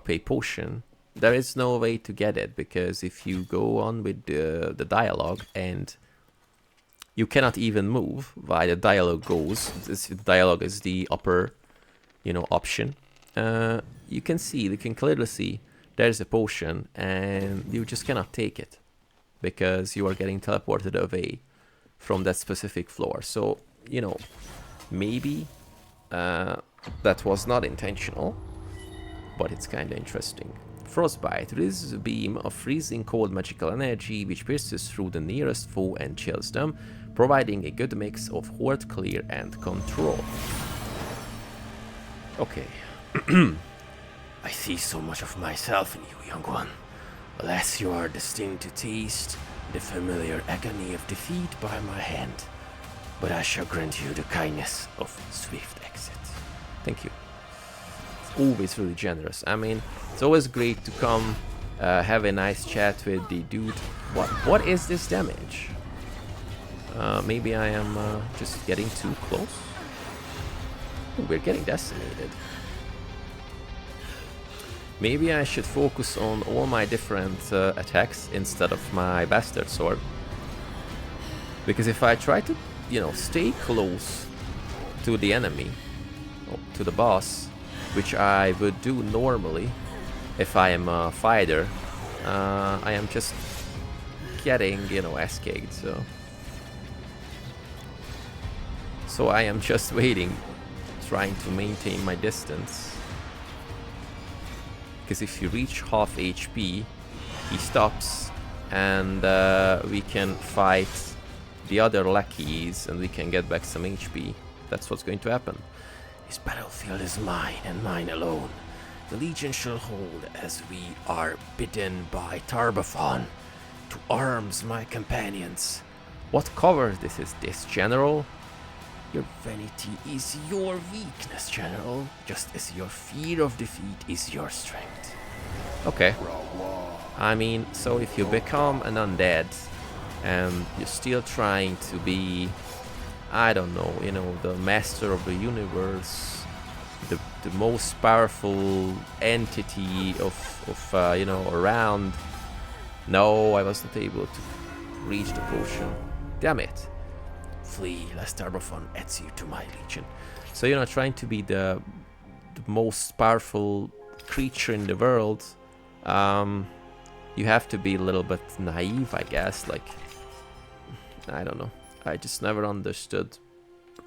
a potion. There is no way to get it, because if you go on with the dialogue and you cannot even move while the dialogue goes, the dialogue is the upper, you know, option. You can clearly see there's a potion and you just cannot take it because you are getting teleported away from that specific floor. So, you know, maybe that was not intentional, but it's kind of interesting. Frostbite releases a beam of freezing cold magical energy which pierces through the nearest foe and chills them, providing a good mix of horde clear and control. Okay. I see so much of myself in you, young one. Alas, you are destined to taste the familiar agony of defeat by my hand. but I shall grant you the kindness of swift exit. Thank you. It's always really generous. I mean, it's always great to come have a nice chat with the dude. What is this damage? Maybe I am just getting too close. Ooh, we're getting decimated. Maybe I should focus on all my different attacks instead of my bastard sword. Because if I try to, you know, stay close to the enemy, to the boss, which I would do normally if I am a fighter, I am just getting, you know, escaped, so I am just waiting, trying to maintain my distance. Because if you reach half HP, he stops, and we can fight the other lackeys, and we can get back some HP. That's what's going to happen. This battlefield is mine, and mine alone. The Legion shall hold as we are bidden by Tarbathon. To arms, my companions. What cover this is this, General? Your vanity is your weakness, General, just as your fear of defeat is your strength. Okay. I mean, so if you become an undead and you're still trying to be, I don't know, you know, the master of the universe, the most powerful entity of you know, around. No, I wasn't able to reach the potion. Damn it. Flee, lest Tarbathon adds you to my legion. So, you know, trying to be the most powerful creature in the world, you have to be a little bit naive, I guess. Like, I don't know. I just never understood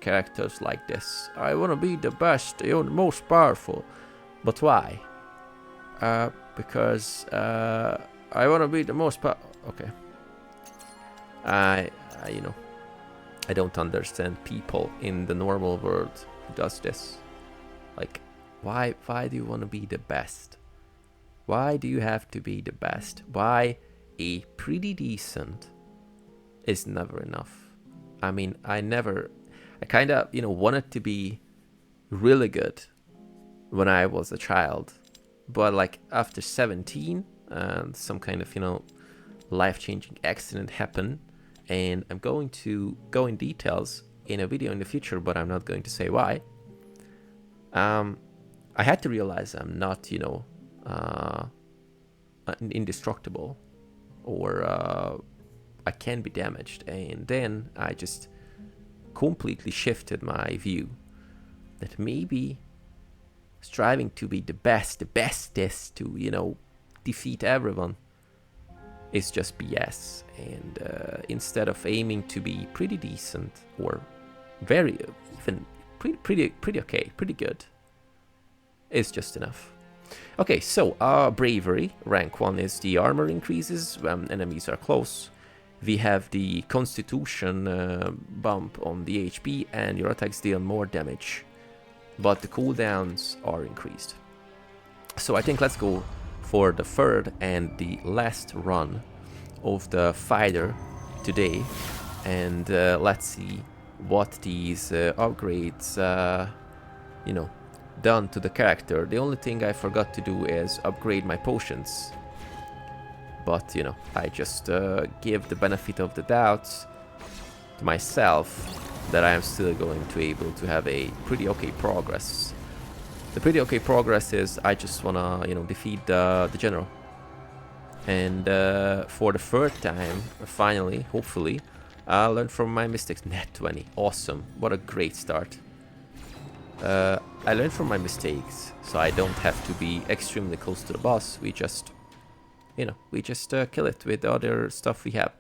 characters like this. I want to be the best, the most powerful. But why? Because I want to be the most okay. You know, I don't understand people in the normal world who does this. Like, why do you want to be the best? Why do you have to be the best? Why a pretty decent is never enough? I mean, I kind of, you know, wanted to be really good when I was a child. But like after 17 and some kind of, you know, life-changing accident happened, and I'm going to go in details in a video in the future, but I'm not going to say why. I had to realize I'm not, you know, indestructible, or I can be damaged, and then I just completely shifted my view that maybe striving to be the bestest to, you know, defeat everyone is just BS. And instead of aiming to be pretty decent or very even pretty okay, pretty good, is just enough. Okay, so bravery rank 1 is the armor increases when enemies are close. We have the constitution bump on the HP, and your attacks deal more damage, but the cooldowns are increased. So I think let's go for the third and the last run of the fighter today, and let's see what these upgrades, you know, done to the character. The only thing I forgot to do is upgrade my potions, but you know, I just give the benefit of the doubt to myself that I am still going to be able to have a pretty okay progress. The pretty okay progress is I just wanna, you know, defeat the general, and for the third time, finally, hopefully, I'll learn from my mistakes. Net 20, awesome! What a great start. I learned from my mistakes, so I don't have to be extremely close to the boss. We just, you know, kill it with the other stuff we have.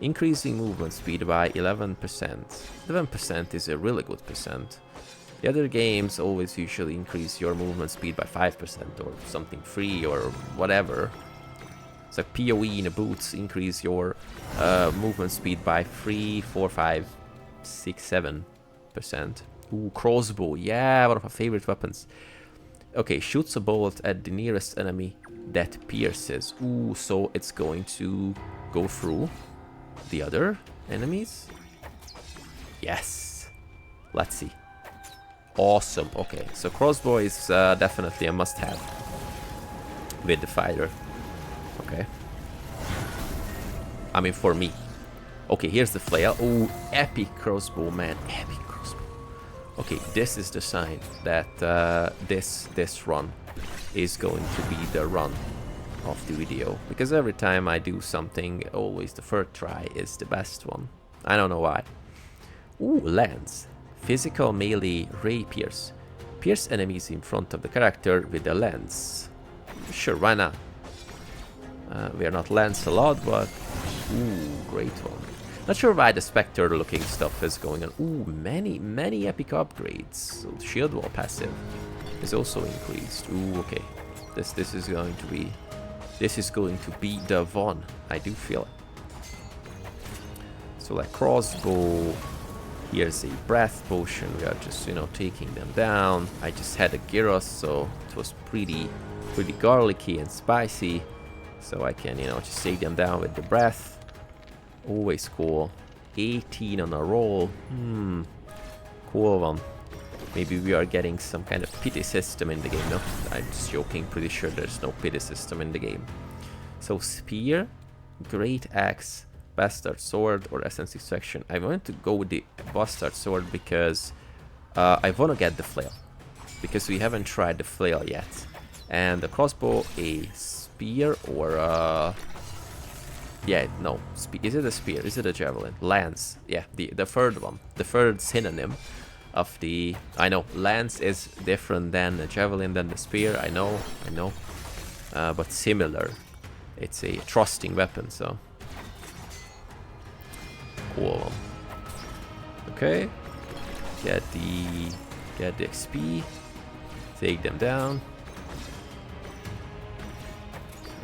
Increasing movement speed by 11%. 11% is a really good percent. The other games always usually increase your movement speed by 5% or something free or whatever. It's like PoE in the boots increase your movement speed by 3, 4, 5, 6, 7%. Ooh, crossbow, yeah, one of my favorite weapons. Okay, shoots a bolt at the nearest enemy that pierces. Ooh, so it's going to go through the other enemies? Yes. Let's see. Awesome. Okay, so crossbow is definitely a must-have with the fighter. Okay. I mean, for me. Okay, here's the flail. Oh, epic crossbow, man. Epic crossbow. Okay, this is the sign that this run is going to be the run of the video. Because every time I do something, always the first try is the best one. I don't know why. Ooh, lance. Physical melee ray pierce. Pierce enemies in front of the character with a lance. Sure, why not? We are not lance a lot, but... Ooh, great one. Not sure why the Spectre looking stuff is going on. Ooh, many epic upgrades. So the shield wall passive is also increased. Ooh, okay. This is going to be... This is going to be the one. I do feel it. So like crossbow... Here's a breath potion. We are just, you know, taking them down. I just had a gyros, so it was pretty garlicky and spicy. So I can, you know, just take them down with the breath. Always cool. 18 on a roll. Cool one. Maybe we are getting some kind of pity system in the game. No, I'm just joking. Pretty sure there's no pity system in the game. So spear, great axe, bastard sword, or essence extraction. I want to go with the bastard sword because I want to get the flail. Because we haven't tried the flail yet. And the crossbow, a spear or yeah, no. Is it a spear? Is it a javelin? Lance. Yeah, the third one. The third synonym of the... I know, lance is different than the javelin, than the spear. I know. But similar. It's a thrusting weapon, so... Cool. Okay. Get the XP. Take them down.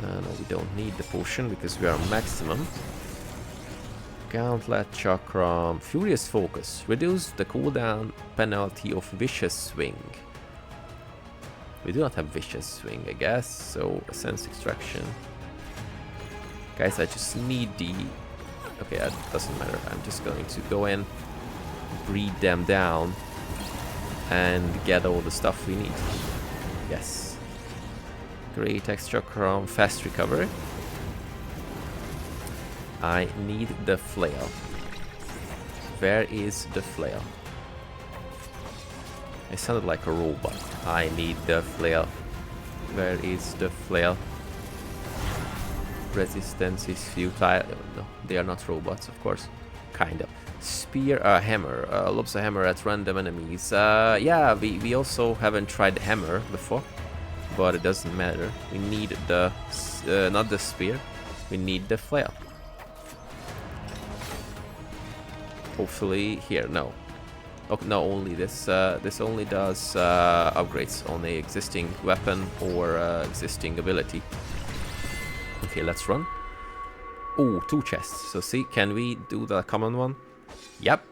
No, we don't need the potion because we are maximum. Gauntlet, Chakram, Furious Focus. Reduce the cooldown penalty of Vicious Swing. We do not have Vicious Swing, I guess. So, Sense Extraction. Guys, I just need the... Okay, that doesn't matter. I'm just going to go in, breed them down, and get all the stuff we need. Yes. Great extra chrome, fast recovery. I need the flail. Where is the flail? I sounded like a robot. I need the flail. Where is the flail? Resistance is futile. No, they are not robots, of course. Kind of. Spear, hammer. Lobs a hammer at random enemies. Yeah, we also haven't tried the hammer before. But it doesn't matter. We need the... not the spear. We need the flail. Hopefully here. No. Oh, no, only this. This only does upgrades on a existing weapon or existing ability. Okay, let's run. Oh, 2 chests. So see, can we do the common one? Yep.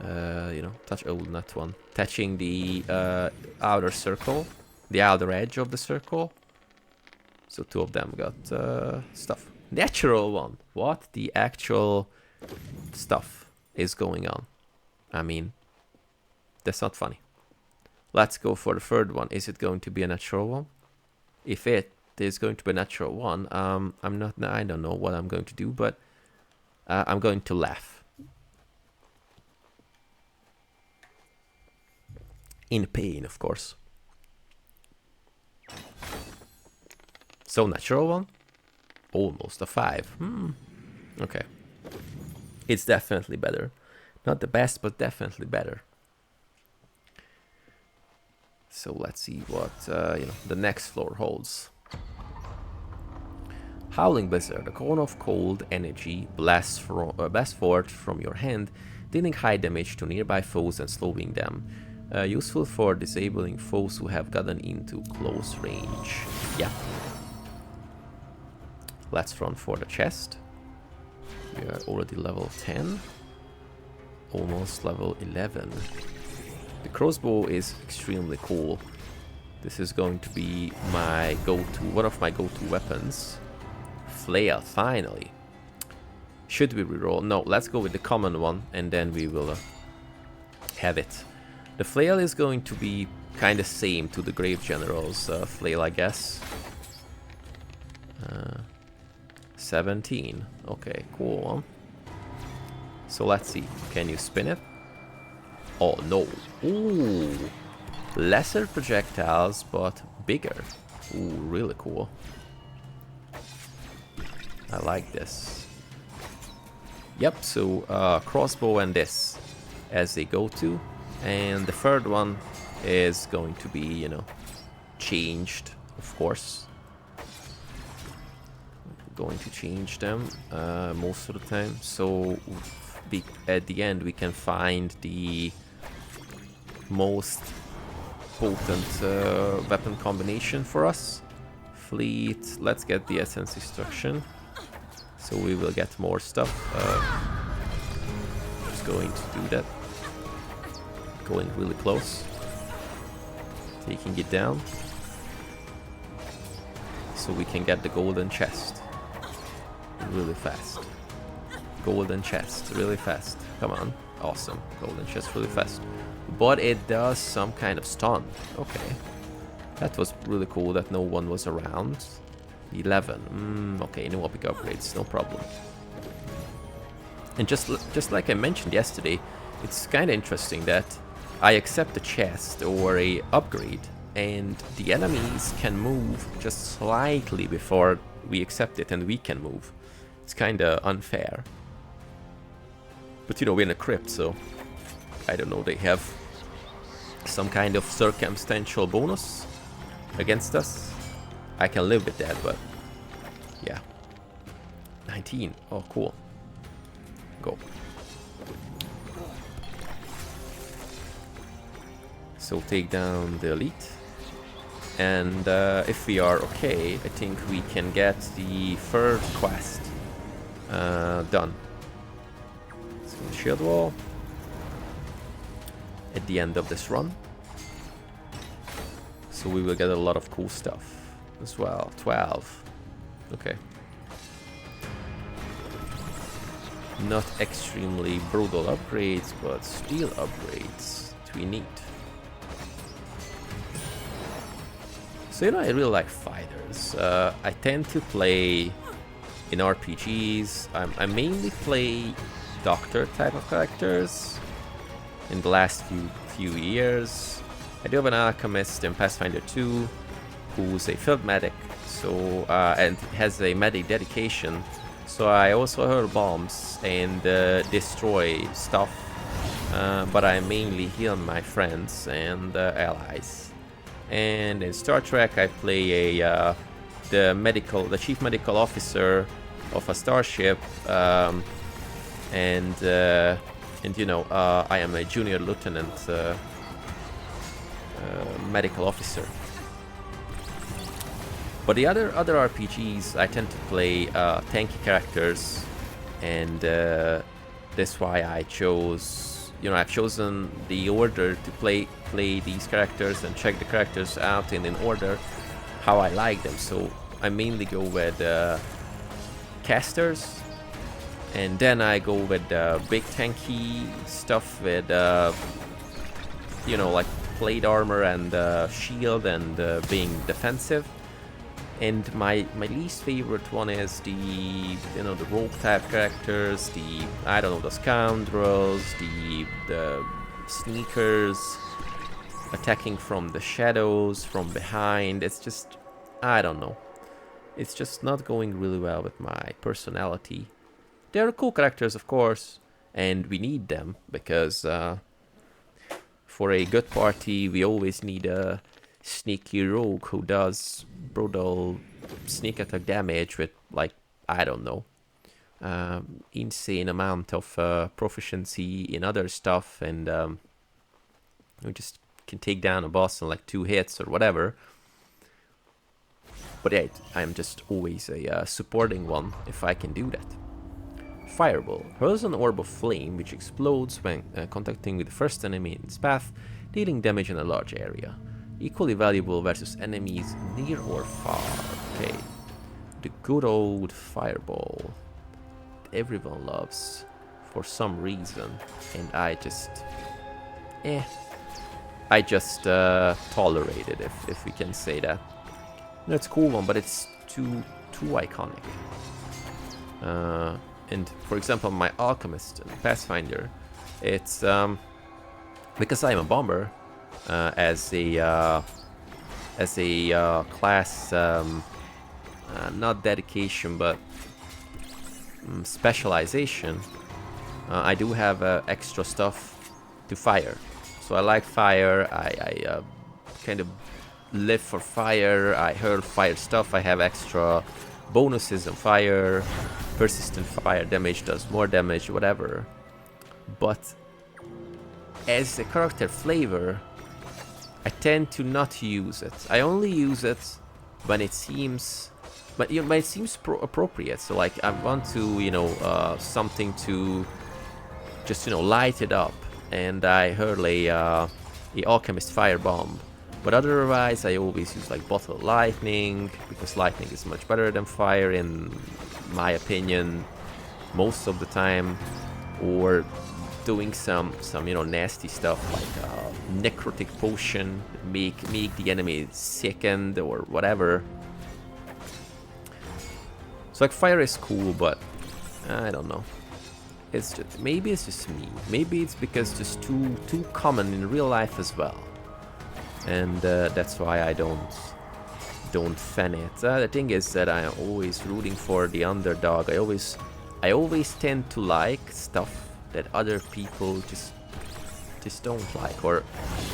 You know, touch... Oh, not one. Touching the outer circle. The outer edge of the circle. So 2 of them got stuff. Natural one. What the actual stuff is going on? I mean, that's not funny. Let's go for the third one. Is it going to be a natural one? If it is going to be a natural one, I don't know what I'm going to do, but I'm going to laugh. In pain, of course. So natural one? Almost a 5. Okay. It's definitely better. Not the best, but definitely better. So let's see what you know, the next floor holds. Howling Blizzard, a cone of cold energy blasts forth from your hand, dealing high damage to nearby foes and slowing them. Useful for disabling foes who have gotten into close range. Yeah. Let's run for the chest. We are already level 10. Almost level 11. The crossbow is extremely cool. This is going to be my go-to, one of my go-to weapons. Flail, finally. Should we reroll? No, let's go with the common one, and then we will have it. The flail is going to be kind of same to the Grave General's flail, I guess. 17. Okay, cool. So let's see. Can you spin it? Oh, no. Ooh. Lesser projectiles, but bigger. Ooh, really cool. I like this. Yep, so crossbow and this as they go to. And the third one is going to be, you know, changed, of course. Going to change them most of the time. So at the end we can find the most potent weapon combination for us. Fleet, let's get the essence destruction. So we will get more stuff. Just going to do that. Going really close. Taking it down. So we can get the golden chest. Really fast. Golden chest, really fast. Come on. Awesome. Golden chest really fast. But it does some kind of stun. Okay. That was really cool that no one was around. 11. Okay, no epic upgrades, no problem. And just like I mentioned yesterday, it's kind of interesting that I accept a chest or a upgrade, and the enemies can move just slightly before we accept it, and we can move. It's kind of unfair. But you know, we're in a crypt, so I don't know, they have some kind of circumstantial bonus against us. I can live with that, but yeah. 19. Oh, cool. Go. So take down the elite. And if we are okay, I think we can get the third quest done. So shield wall. At the end of this run. So we will get a lot of cool stuff as well. 12. Okay. Not extremely brutal upgrades, but steel upgrades that we need. So you know, I really like fighters. I tend to play in RPGs. I mainly play doctor type of characters in the last few years. I do have an alchemist in Pathfinder 2 who's a field medic, so and has a medic dedication. So I also hurl bombs and destroy stuff, but I mainly heal my friends and allies. And in Star Trek, I play the chief medical officer of a starship, and you know, I am a junior lieutenant medical officer. But the other RPGs, I tend to play tanky characters, and that's why I chose, you know, I've chosen the order to play these characters and check the characters out in order how I like them. So I mainly go with casters, and then I go with big tanky stuff with you know, like plate armor and shield and being defensive. And my least favorite one is the, you know, the rogue type characters, the, I don't know, the scoundrels, the sneakers, attacking from the shadows, from behind. It's just, I don't know. It's just not going really well with my personality. They're cool characters, of course, and we need them because for a good party, we always need a sneaky rogue who does brutal sneak attack damage with, like, I don't know, insane amount of proficiency in other stuff, and we just can take down a boss in like 2 hits or whatever. But yeah, I'm just always a supporting one if I can do that. Fireball hurls an orb of flame which explodes when contacting with the first enemy in its path, dealing damage in a large area. Equally valuable versus enemies near or far. Okay. The good old fireball. everyone loves for some reason, and I just tolerate it, if we can say that. It's a cool one, but it's too iconic. And for example, my alchemist Pathfinder, it's because I'm a bomber, as a class, not dedication but specialization. I do have extra stuff to fire, so I like fire. I kind of live for fire. I hurl fire stuff. I have extra bonuses on fire. Persistent fire damage does more damage, whatever. But as a character flavor, I tend to not use it. I only use it when it seems, when it seems appropriate. So like I want to, something to just light it up, and I hurl a alchemist firebomb. But otherwise, I always use like bottle lightning, because lightning is much better than fire in my opinion, most of the time. Or doing some nasty stuff like necrotic potion, make the enemy sickened or whatever. So like fire is cool, but I don't know. It's just, maybe it's just me. Maybe it's because it's just too common in real life as well. And that's why I don't fan it. The thing is that I'm always rooting for the underdog. I always tend to like stuff that other people just don't like, or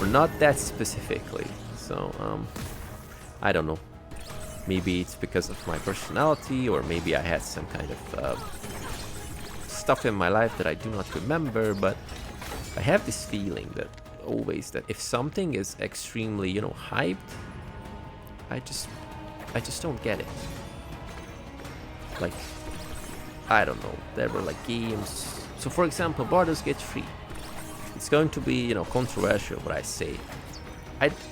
not that specifically. So I don't know. Maybe it's because of my personality, or maybe I had some kind of stuff in my life that I do not remember. But I have this feeling that always that if something is extremely hyped, I just don't get it. Like, I don't know, there were like games. So for example, Baldur's Gate 3. It's going to be controversial what I say.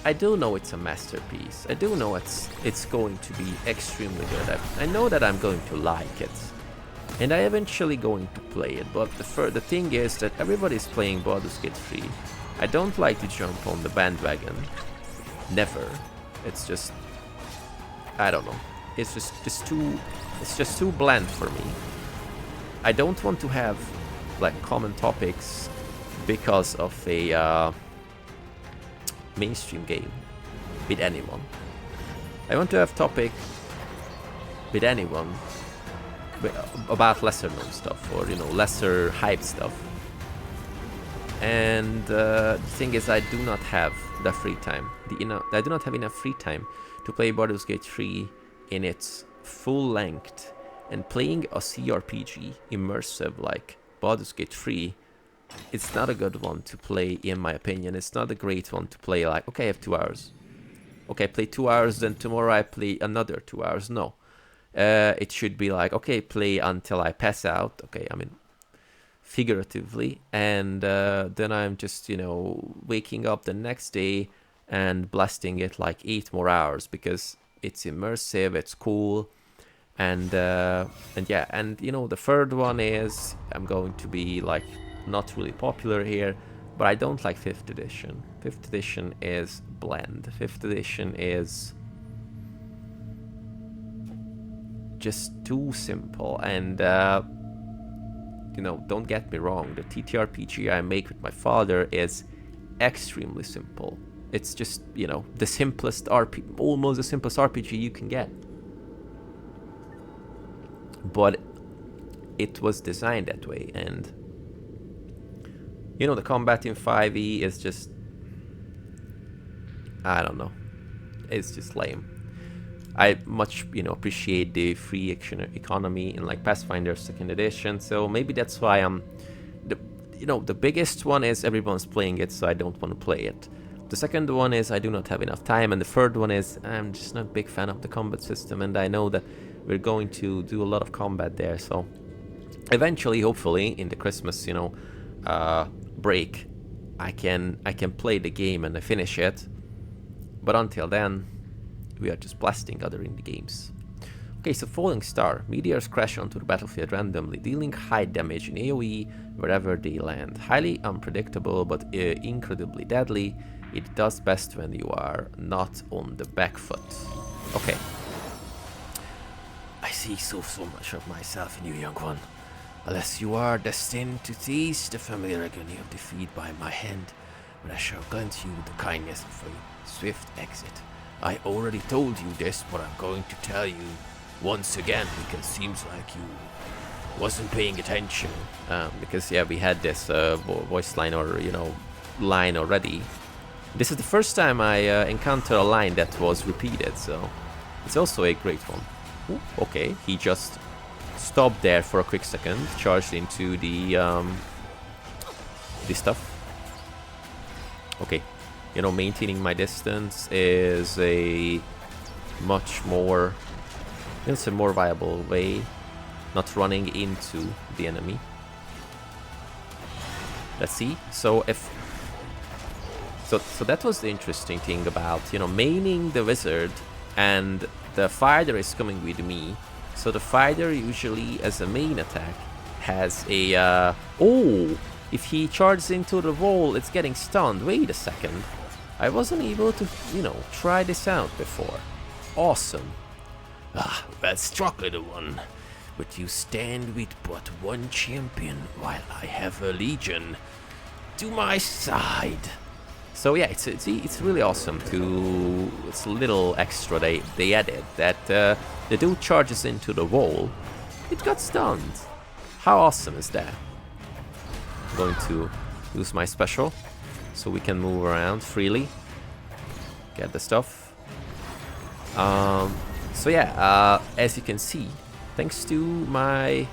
I do know it's a masterpiece. I do know it's going to be extremely good. I know that I'm going to like it, and I eventually going to play it. But the thing is that everybody's playing Baldur's Gate 3. I don't like to jump on the bandwagon. Never. It's just, I don't know. It's just too bland for me. I don't want to have like common topics because of a mainstream game with anyone. I want to have topic with anyone about lesser known stuff, or lesser hype stuff. And the thing is, I do not have the free time. I do not have enough free time to play Baldur's Gate 3 in its full length. And playing a CRPG immersive like Baldur's Gate 3, it's not a good one to play, in my opinion. It's not a great one to play like, okay, I have 2 hours. Okay, I play 2 hours, then tomorrow I play another 2 hours. No. It should be like, okay, play until I pass out. Okay, I mean, figuratively. And then I'm just, waking up the next day and blasting it like 8 more hours, because it's immersive, it's cool. And yeah, and the third one is, I'm going to be like not really popular here, but I don't like 5th edition. 5th edition is bland. 5th edition is just too simple. And don't get me wrong, the TTRPG I make with my father is extremely simple. It's just the simplest almost the simplest RPG you can get. But it was designed that way, and the combat in 5e is just, I don't know, it's just lame. I much appreciate the free economy in like Pathfinder 2nd edition, so maybe that's why I'm the biggest one is everyone's playing it, so I don't want to play it. The second one is I do not have enough time, and the third one is I'm just not a big fan of the combat system, and I know that we're going to do a lot of combat there. So eventually, hopefully, in the Christmas, break, I can play the game and I finish it. But until then, we are just blasting other indie games. Okay, so Falling Star. Meteors crash onto the battlefield randomly, dealing high damage in AoE wherever they land. Highly unpredictable, but incredibly deadly. It does best when you are not on the back foot. Okay. I see so much of myself in you, young one. Unless you are destined to taste the familiar agony of defeat by my hand, but I shall grant you the kindness of a swift exit. I already told you this, but I'm going to tell you once again, because it seems like you wasn't paying attention. Because yeah, we had this voice line or line already. This is the first time I encounter a line that was repeated, so it's also a great one. Ooh, okay, he just stopped there for a quick second, charged into the this stuff. Okay, maintaining my distance is a much more, it's a more viable way, not running into the enemy. Let's see. So if so that was the interesting thing about maining the wizard, and the fighter is coming with me. So the fighter usually, as a main attack, has a if he charges into the wall, it's getting stunned. Wait a second, I wasn't able to try this out before. Awesome. Ah, well struck, little one. But you stand with but one champion, while I have a legion to my side. So yeah, it's really awesome to, it's a little extra they added, that the dude charges into the wall, it got stunned. How awesome is that? I'm going to use my special, so we can move around freely, get the stuff. So yeah, as you can see, thanks to my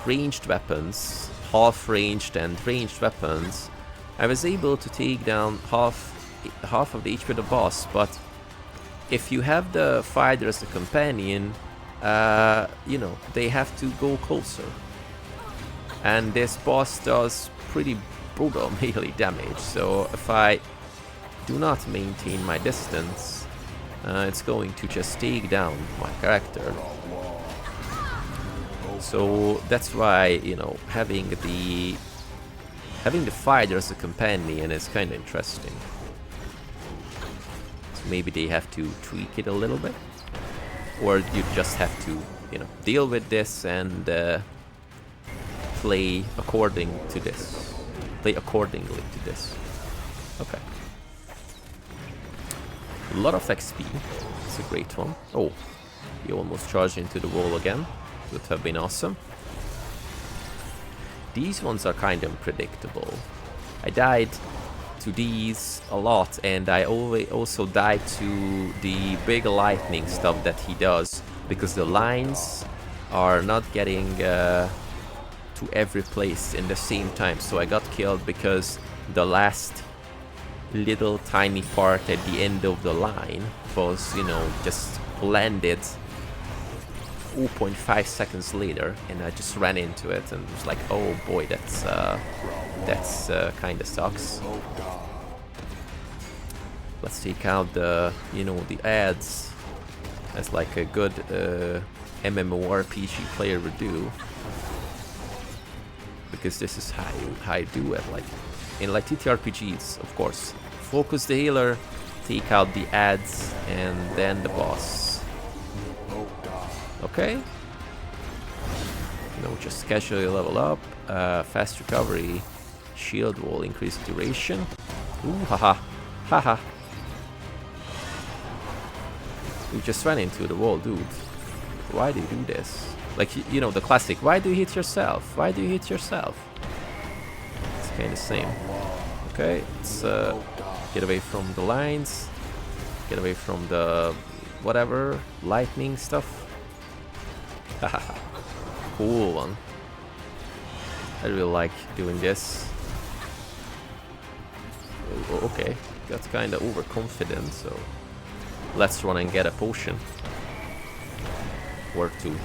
ranged weapons, half-ranged and ranged weapons, I was able to take down half of the HP of the boss. But if you have the fighter as a companion, they have to go closer. And this boss does pretty brutal melee damage, so if I do not maintain my distance, it's going to just take down my character. So that's why, having the fighter as a companion is kind of interesting. So maybe they have to tweak it a little bit, or you just have to, deal with this and play according to this. Play accordingly to this. Okay. A lot of XP. It's a great one. Oh, he almost charged into the wall again. Would have been awesome. These ones are kind of unpredictable. I died to these a lot, and I also died to the big lightning stuff that he does, because the lines are not getting to every place in the same time. So I got killed because the last little tiny part at the end of the line was, just landed 0.5 seconds later, and I just ran into it and was like, oh boy, that's kind of sucks. Let's take out the the ads, as like a good MMORPG player would do, because this is how I do it. Like in TTRPGs, of course, focus the healer, take out the ads, and then the boss. Okay. Just casually level up. Fast recovery. Shield wall, increased duration. Ooh, haha. Haha. You just ran into the wall, dude. Why do you do this? Like, the classic, why do you hit yourself? Why do you hit yourself? It's kind of the same. Okay, let's get away from the lines. Get away from the whatever, lightning stuff. Cool one. I really like doing this. Okay, got kind of overconfident, so let's run and get a potion or two.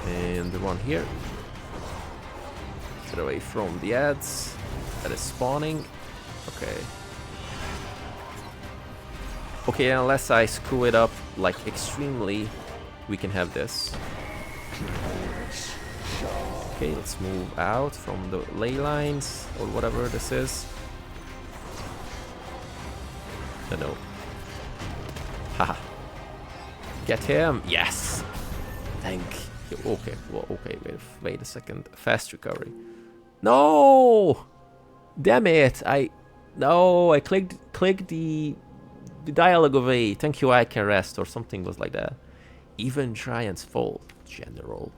And the one here. Get away from the ads that is spawning. Okay. Okay, unless I screw it up like extremely, we can have this. Okay, let's move out from the ley lines or whatever this is. No. Haha. Get him! Yes! Thank you. Okay, well, okay, wait a second. Fast recovery. No! Damn it! I clicked the dialogue away. Thank you, I can rest, or something was like that. Even giants fall, General.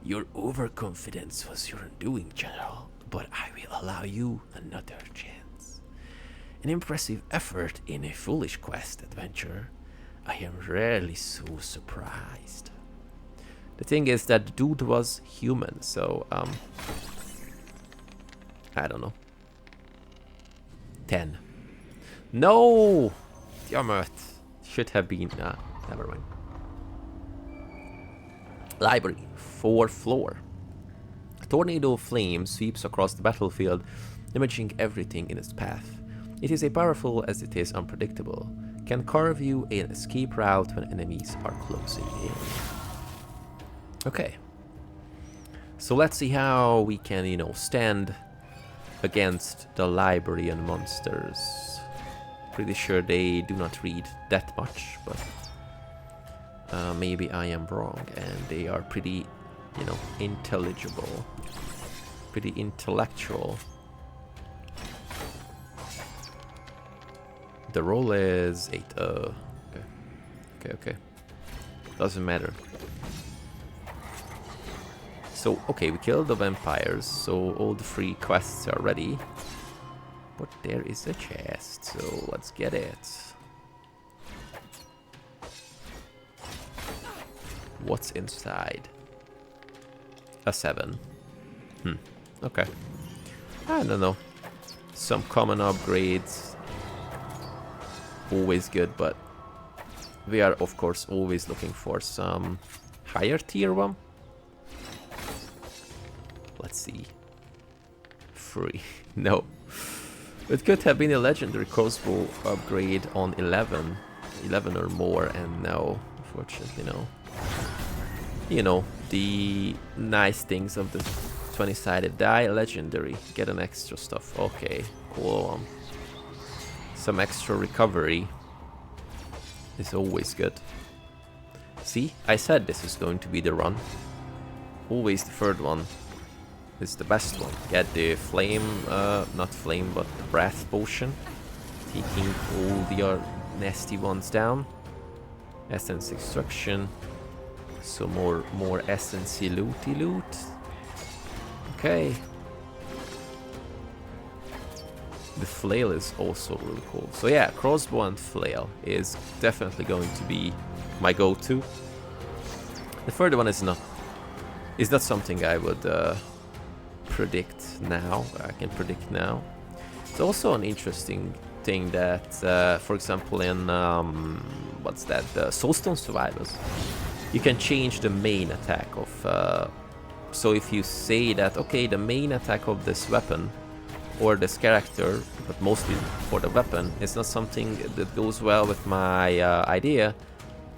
Your overconfidence was your undoing, General, but I will allow you another chance. An impressive effort in a foolish quest adventure. I am rarely so surprised. The thing is that the dude was human, so, I don't know. 10. No! Damn it. Should have been, never mind. Library, 4th floor. A tornado of flame sweeps across the battlefield, damaging everything in its path. It is as powerful as it is unpredictable. Can carve you an escape route when enemies are closing in. Okay. So let's see how we can, you know, stand against the library and monsters. Pretty sure they do not read that much, but maybe I am wrong, and they are pretty, you know, intelligible, pretty intellectual. The roll is 8. Okay. Doesn't matter. So, okay, we killed the vampires, so all the free quests are ready. But there is a chest, so let's get it. What's inside? A 7. Okay. I don't know. Some common upgrades. Always good, but we are, of course, always looking for some higher tier one. Let's see. Free. No. It could have been a legendary crossbow upgrade on 11 or more, and no, unfortunately no. You know, the nice things of the 20-sided die, legendary, get an extra stuff. Okay, cool. Some extra recovery is always good. See, I said this is going to be the run. Always the third one is the best one. Get the flame, not flame, but the breath potion. Taking all the nasty ones down. Essence extraction. So more essence looty loot. Okay. The flail is also really cool. So yeah, crossbow and flail is definitely going to be my go-to. The third one is not something I would predict now. I can predict now. It's also an interesting thing that, for example, in what's that? Soulstone Survivors, you can change the main attack of. So if you say that, okay, the main attack of this weapon or this character, but mostly for the weapon, is not something that goes well with my idea,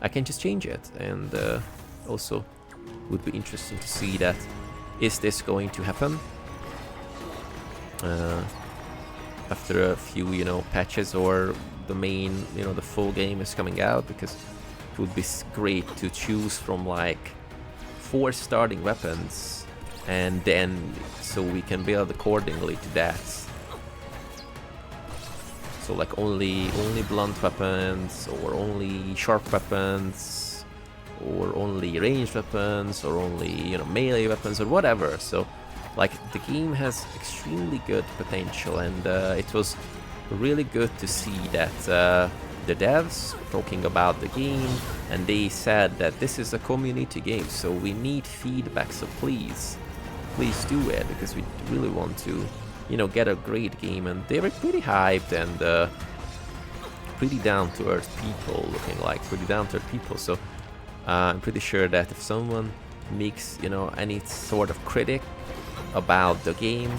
I can just change it. And also would be interesting to see that, is this going to happen after a few, you know, patches, or the main, you know, the full game is coming out, because it would be great to choose from like 4 starting weapons, and then so we can build accordingly to that. So like only blunt weapons, or only sharp weapons, or only ranged weapons, or only, you know, melee weapons, or whatever. So like the game has extremely good potential, and it was really good to see that the devs talking about the game, and they said that this is a community game, so we need feedback, so please do it, because we really want to, you know, get a great game. And they were pretty hyped, and pretty down-to-earth people, looking like pretty down-to-earth people. So I'm pretty sure that if someone makes, you know, any sort of critic about the game,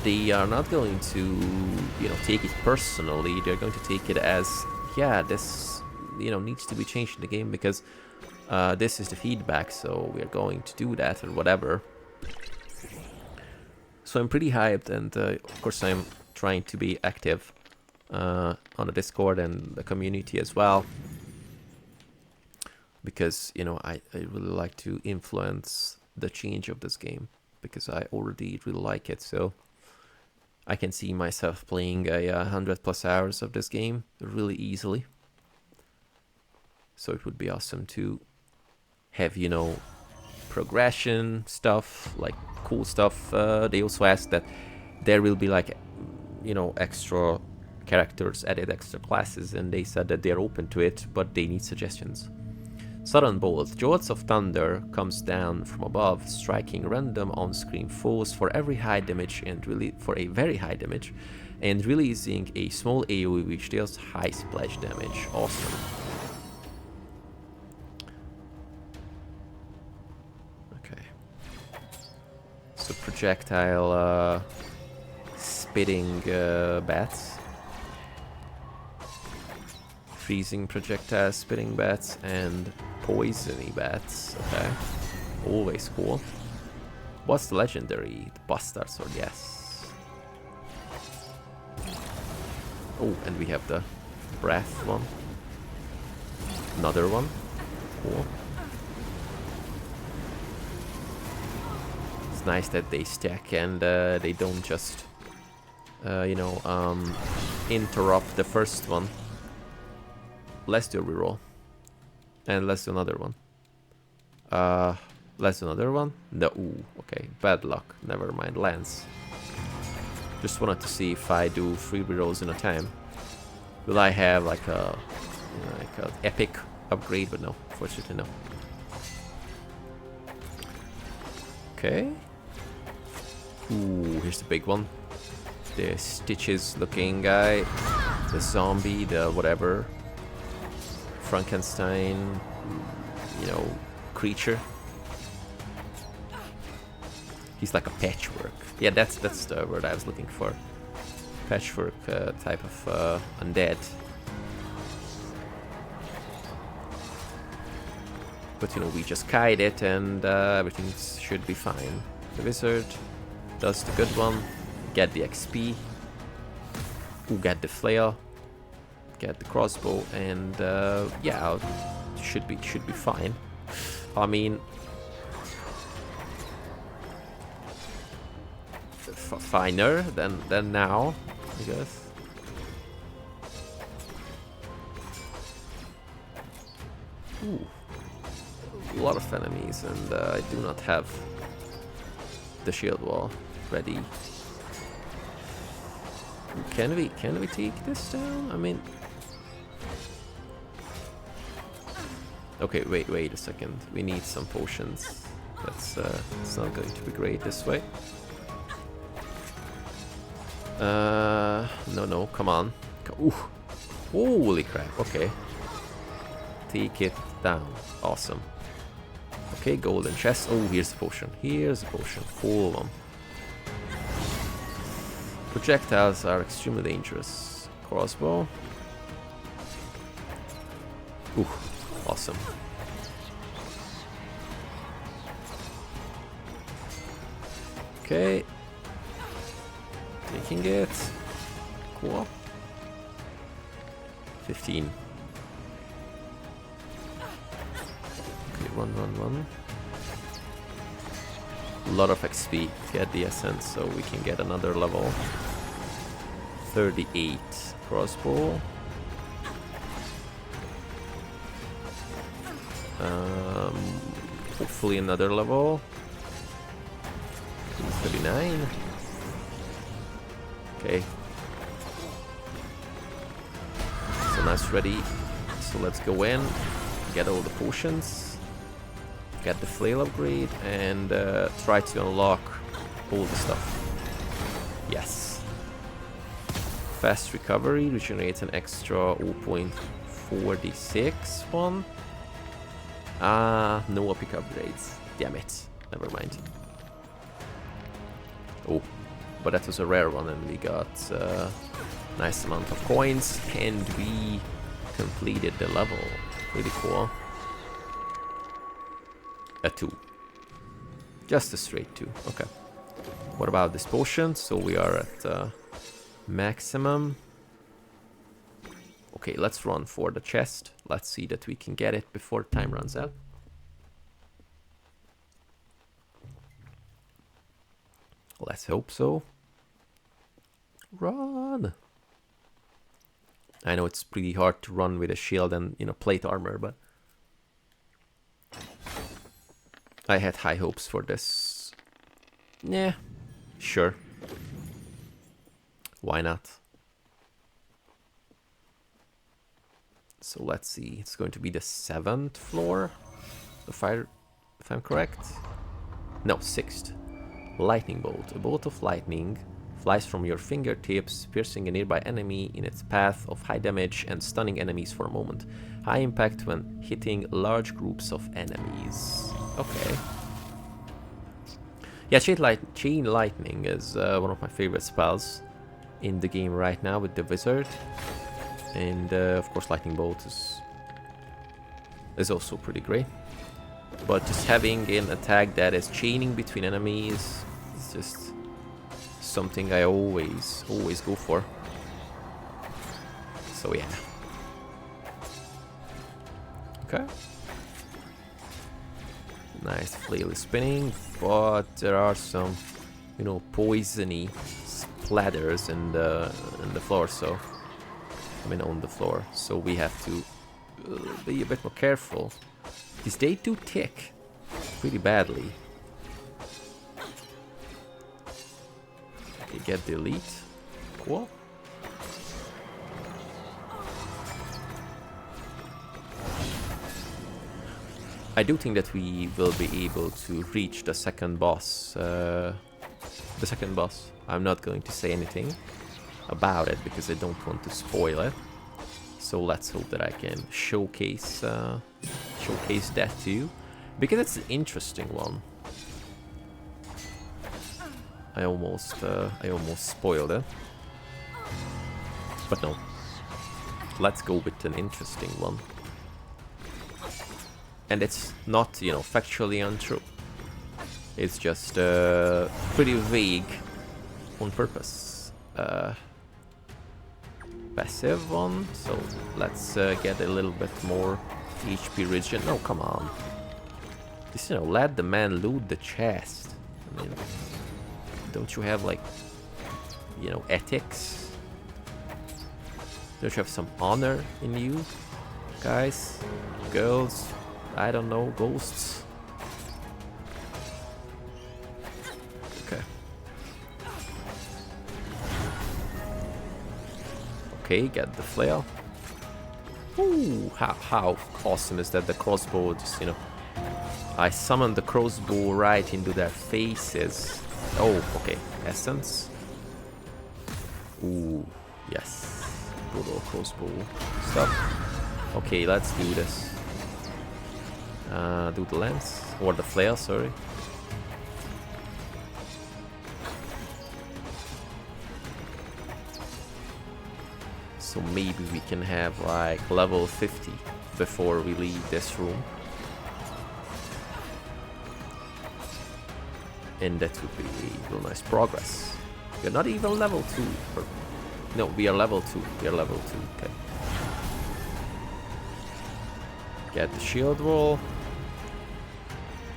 they are not going to, you know, take it personally. They're going to take it as yeah, this, you know, needs to be changed in the game, because this is the feedback, so we're going to do that or whatever. So I'm pretty hyped, and of course I'm trying to be active on the Discord and the community as well, because, you know, I really like to influence the change of this game, because I already really like it. So I can see myself playing 100+ hours of this game really easily. So it would be awesome to have, you know, progression stuff, like cool stuff. They also asked that there will be, like, you know, extra characters added, extra classes, and they said that they're open to it, but they need suggestions. Sudden Bolt. Jolts of thunder comes down from above, striking random on-screen foes for every high damage and for a very high damage, and releasing a small AoE which deals high splash damage. Awesome. Okay. So projectile spitting bats. Freezing projectile spitting bats and poisony bats. Okay. Always cool. What's the legendary? The Bastard Sword, yes. Oh, and we have the breath one. Another one. Cool. It's nice that they stack and they don't just, you know, interrupt the first one. Let's do a reroll. And let's do another one. Let's do another one. No, ooh, okay. Bad luck. Never mind. Lance. Just wanted to see if I do 3 rerolls in a time, will I have like a epic upgrade? But no, fortunately no. Okay. Ooh, here's the big one. The Stitches looking guy. The zombie, the whatever. Frankenstein, you know, creature. He's like a patchwork. Yeah, that's the word I was looking for. Patchwork type of undead. But, you know, we just kite it and everything should be fine. The wizard does the good one. Get the XP. Ooh, get the flail. Get the crossbow, and yeah, should be fine. I mean, finer than now, I guess. Ooh, a lot of enemies, and I do not have the shield wall ready. Can we take this down? I mean. Okay, wait a second. We need some potions. That's it's not going to be great this way. No, come on. Ooh, holy crap. Okay, take it down. Awesome. Okay, golden chest. Oh, here's a potion. Here's a potion. Cool one. Projectiles are extremely dangerous. Crossbow. Ooh. Awesome. Okay. Taking it. Cool. 15. Okay, run. A lot of XP to get the essence, so we can get another level. 38 crossbow. Hopefully another level. 39. Okay. So that's ready. So let's go in, get all the potions, get the flail upgrade, and try to unlock all the stuff. Yes. Fast recovery regenerates an extra 0.46 one. No epic upgrades. Damn it. Never mind. Oh, but that was a rare one, and we got a nice amount of coins, and we completed the level. Pretty cool. A 2. Just a straight 2. Okay. What about this potion? So we are at maximum. Okay, let's run for the chest. Let's see that we can get it before time runs out. Let's hope so. Run! I know it's pretty hard to run with a shield and, you know, plate armor, but I had high hopes for this. Yeah, sure. Why not? So let's see. It's going to be the 7th floor, if I'm correct. No, 6th. Lightning bolt. A bolt of lightning flies from your fingertips, piercing a nearby enemy in its path of high damage and stunning enemies for a moment. High impact when hitting large groups of enemies. Okay. Yeah, chain lightning is one of my favorite spells in the game right now with the wizard. And of course lightning bolt is also pretty great. But just having an attack that is chaining between enemies is just something I always go for. So yeah. Okay. Nice flail is spinning, but there are some, you know, poisony splatters in the floor. So I mean on the floor. So we have to be a bit more careful. Because they do tick pretty badly. Okay, get the elite. Cool. I do think that we will be able to reach the second boss. I'm not going to say anything about it because I don't want to spoil it. So let's hope that I can showcase that to you, because it's an interesting one. I almost spoiled it, but no. Let's go with an interesting one. And it's not, you know, factually untrue. It's just pretty vague on purpose. Passive one, so let's get a little bit more HP regen. No, come on. Just, you know, let the man loot the chest. I mean, don't you have, like, you know, ethics? Don't you have some honor in you? Guys, girls, I don't know, ghosts. Okay. Okay, get the flail. Ooh, how awesome is that? The crossbow, just, you know, I summoned the crossbow right into their faces. Oh, okay, essence. Ooh, yes, good old crossbow stuff. Okay, let's do this. Do the lance, or the flail, sorry. So maybe we can have like level 50 before we leave this room. And that would be a real nice progress. We're not even level 2. No, we are level 2. We are level 2, okay. Get the shield roll.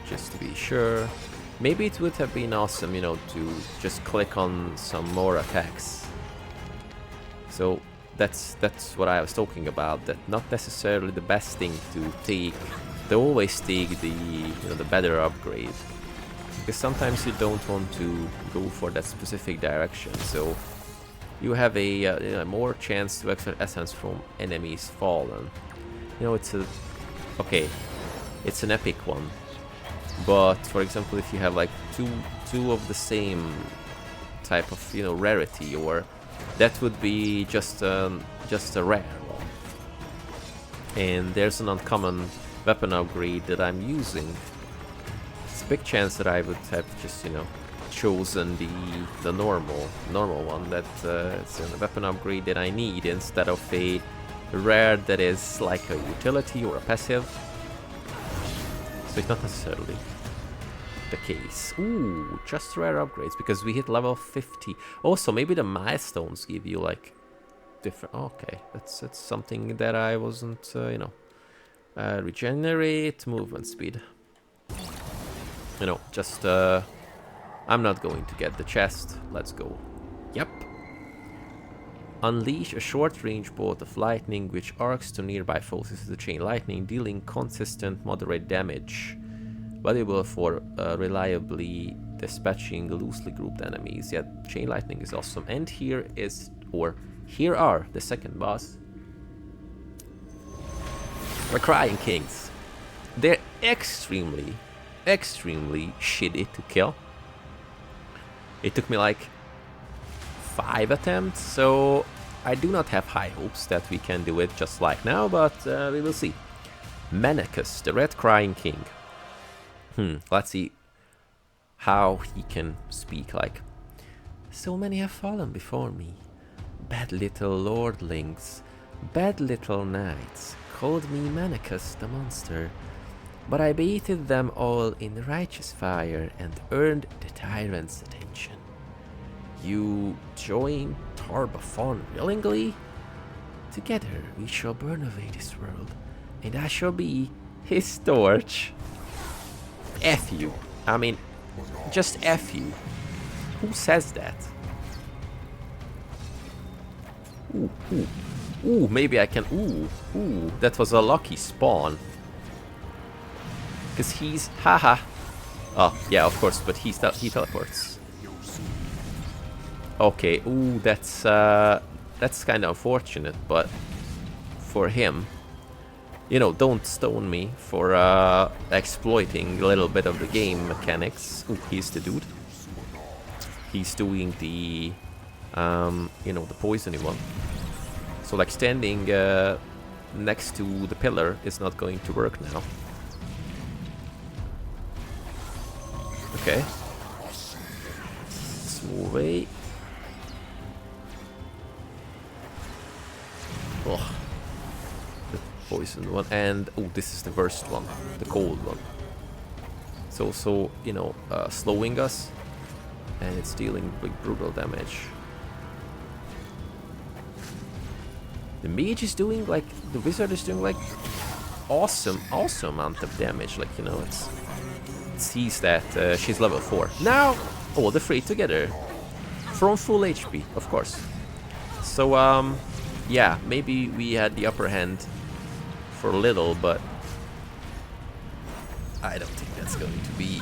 Just to be sure. Maybe it would have been awesome, you know, to just click on some more attacks. So that's what I was talking about. That not necessarily the best thing to take. To always take the, you know, the better upgrade. Because sometimes you don't want to go for that specific direction. So you have a you know, more chance to extract essence from enemies fallen. You know, it's a okay. It's an epic one. But for example, if you have like two of the same type of, you know, rarity, or that would be just a rare one. And there's an uncommon weapon upgrade that I'm using. It's a big chance that I would have just, you know, chosen the normal one, that it's a weapon upgrade that I need instead of a rare that is like a utility or a passive. So it's not necessarily the case. Ooh, just rare upgrades because we hit level 50. Also, maybe the milestones give you like different. Okay, that's something that I wasn't, you know. Regenerate movement speed. You know, just I'm not going to get the chest. Let's go. Yep. Unleash a short-range bolt of lightning which arcs to nearby foes. This is the chain lightning, dealing consistent, moderate damage. Valuable for reliably dispatching loosely grouped enemies. Yeah, chain lightning is awesome. And here are the second boss. The Crying Kings. They're extremely shitty to kill. It took me like 5 attempts, so I do not have high hopes that we can do it just like now, but we will see. Menacus, the Red Crying King. Let's see how he can speak like. So many have fallen before me. Bad little lordlings, bad little knights, called me Menacus the monster. But I baited them all in righteous fire and earned the tyrant's attention. You join Tarbathon willingly? Together we shall burn away this world, and I shall be his torch. F you. I mean, just F you. Who says that? Ooh, maybe I can... Ooh, that was a lucky spawn. Because he's... Haha. Oh, yeah, of course, but he teleports. Okay, ooh, that's kind of unfortunate, but for him... You know, don't stone me for exploiting a little bit of the game mechanics. Ooh, he's the dude. He's doing the... you know, the poisony one. So, like, standing next to the pillar is not going to work now. Okay. Let's move away. Oh. The poison one. And, oh, this is the worst one. The cold one. It's also, you know, slowing us. And it's dealing big brutal damage. The mage is doing like, the wizard is doing like awesome amount of damage. Like, you know, it sees that she's level 4. Now, all the three together. From full HP, of course. So, yeah, maybe we had the upper hand for a little, but I don't think that's going to be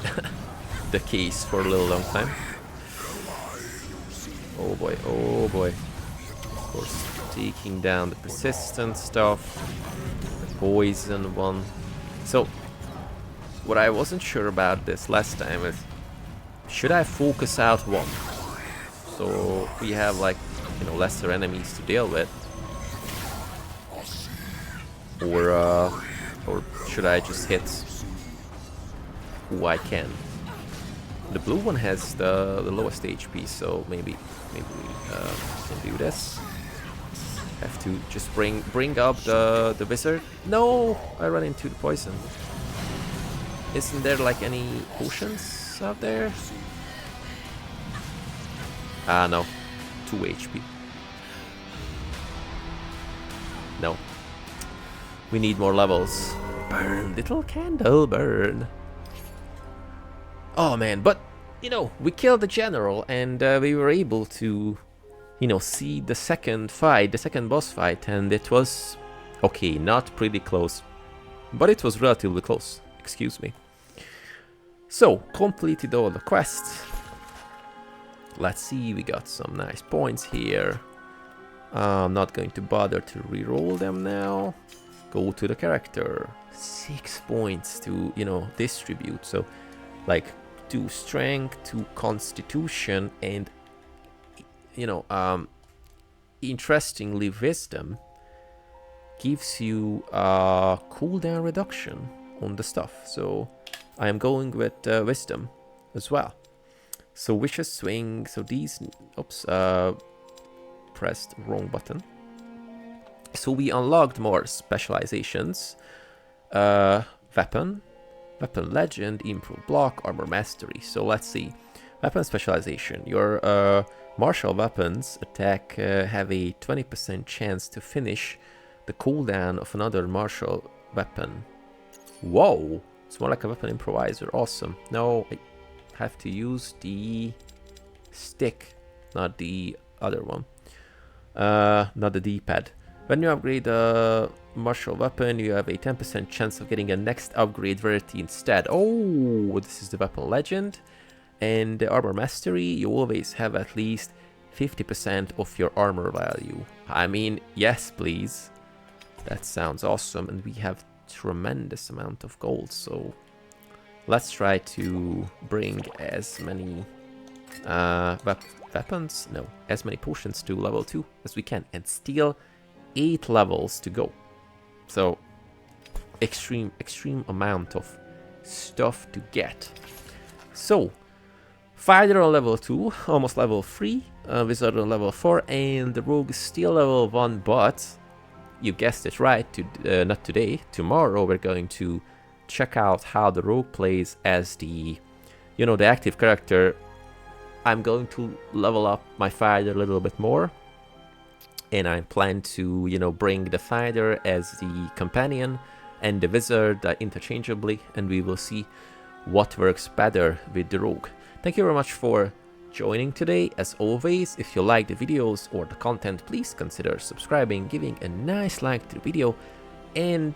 the case for a little long time. Oh boy, oh boy. Of course, taking down the persistent stuff, the poison one. So, what I wasn't sure about this last time is, should I focus out one? So we have like, you know, lesser enemies to deal with. Or should I just hit who I can? The blue one has the lowest HP, so maybe we can do this. Have to just bring up the wizard. No, I run into the poison. Isn't there like any potions out there? Ah, no. 2 HP. No. We need more levels. Burn, little candle, burn. Oh man, but, you know, we killed the general and we were able to, you know, see the second fight, the second boss fight, and it was, okay, not pretty close, but it was relatively close, excuse me. So, completed all the quests. Let's see, we got some nice points here. I'm not going to bother to reroll them now. Go to the character. 6 points to, you know, distribute. So, like, 2 strength, 2 constitution, and, you know, interestingly, wisdom gives you a cooldown reduction on the stuff. So, I am going with wisdom as well. So vicious swing. So these, oops, pressed wrong button. So we unlocked more specializations. Weapon legend, improved block, armor mastery. So let's see. Weapon specialization. Your martial weapons attack have a 20% chance to finish the cooldown of another martial weapon. Whoa! It's more like a weapon improviser. Awesome. Now I have to use the stick, not the other one. Not the D-pad. When you upgrade a martial weapon, you have a 10% chance of getting a next upgrade rarity instead. Oh, this is the weapon legend. And the armor mastery, you always have at least 50% of your armor value. I mean, yes, please. That sounds awesome, and we have tremendous amount of gold, so let's try to bring as many weapons, no, as many potions to level 2 as we can, and still 8 levels to go. So extreme amount of stuff to get. So Fighter on level 2, almost level 3, Wizard on level 4, and the Rogue is still level 1, but you guessed it right, not today, tomorrow we're going to check out how the Rogue plays as the, you know, the active character. I'm going to level up my Fighter a little bit more, and I plan to, you know, bring the Fighter as the companion and the Wizard interchangeably, and we will see what works better with the Rogue. Thank you very much for joining today. As always, if you like the videos or the content, please consider subscribing, giving a nice like to the video, and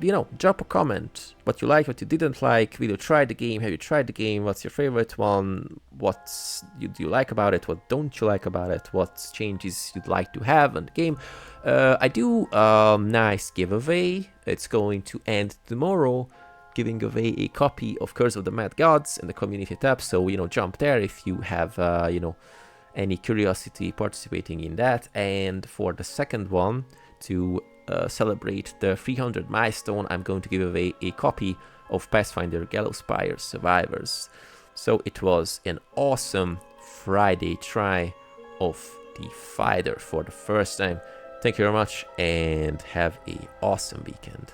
you know, drop a comment what you like, what you didn't like. Will you try the game? Have you tried the game? What's your favorite one? What do you like about it? What don't you like about it? What changes you'd like to have in the game? I do a nice giveaway. It's going to end tomorrow, giving away a copy of Curse of the Mad Gods in the community tab. So, you know, jump there if you have, you know, any curiosity participating in that. And for the second one, to celebrate the 300 milestone, I'm going to give away a copy of Pathfinder Gallowspire Survivors. So it was an awesome Friday try of the Fighter for the first time. Thank you very much, and have an awesome weekend.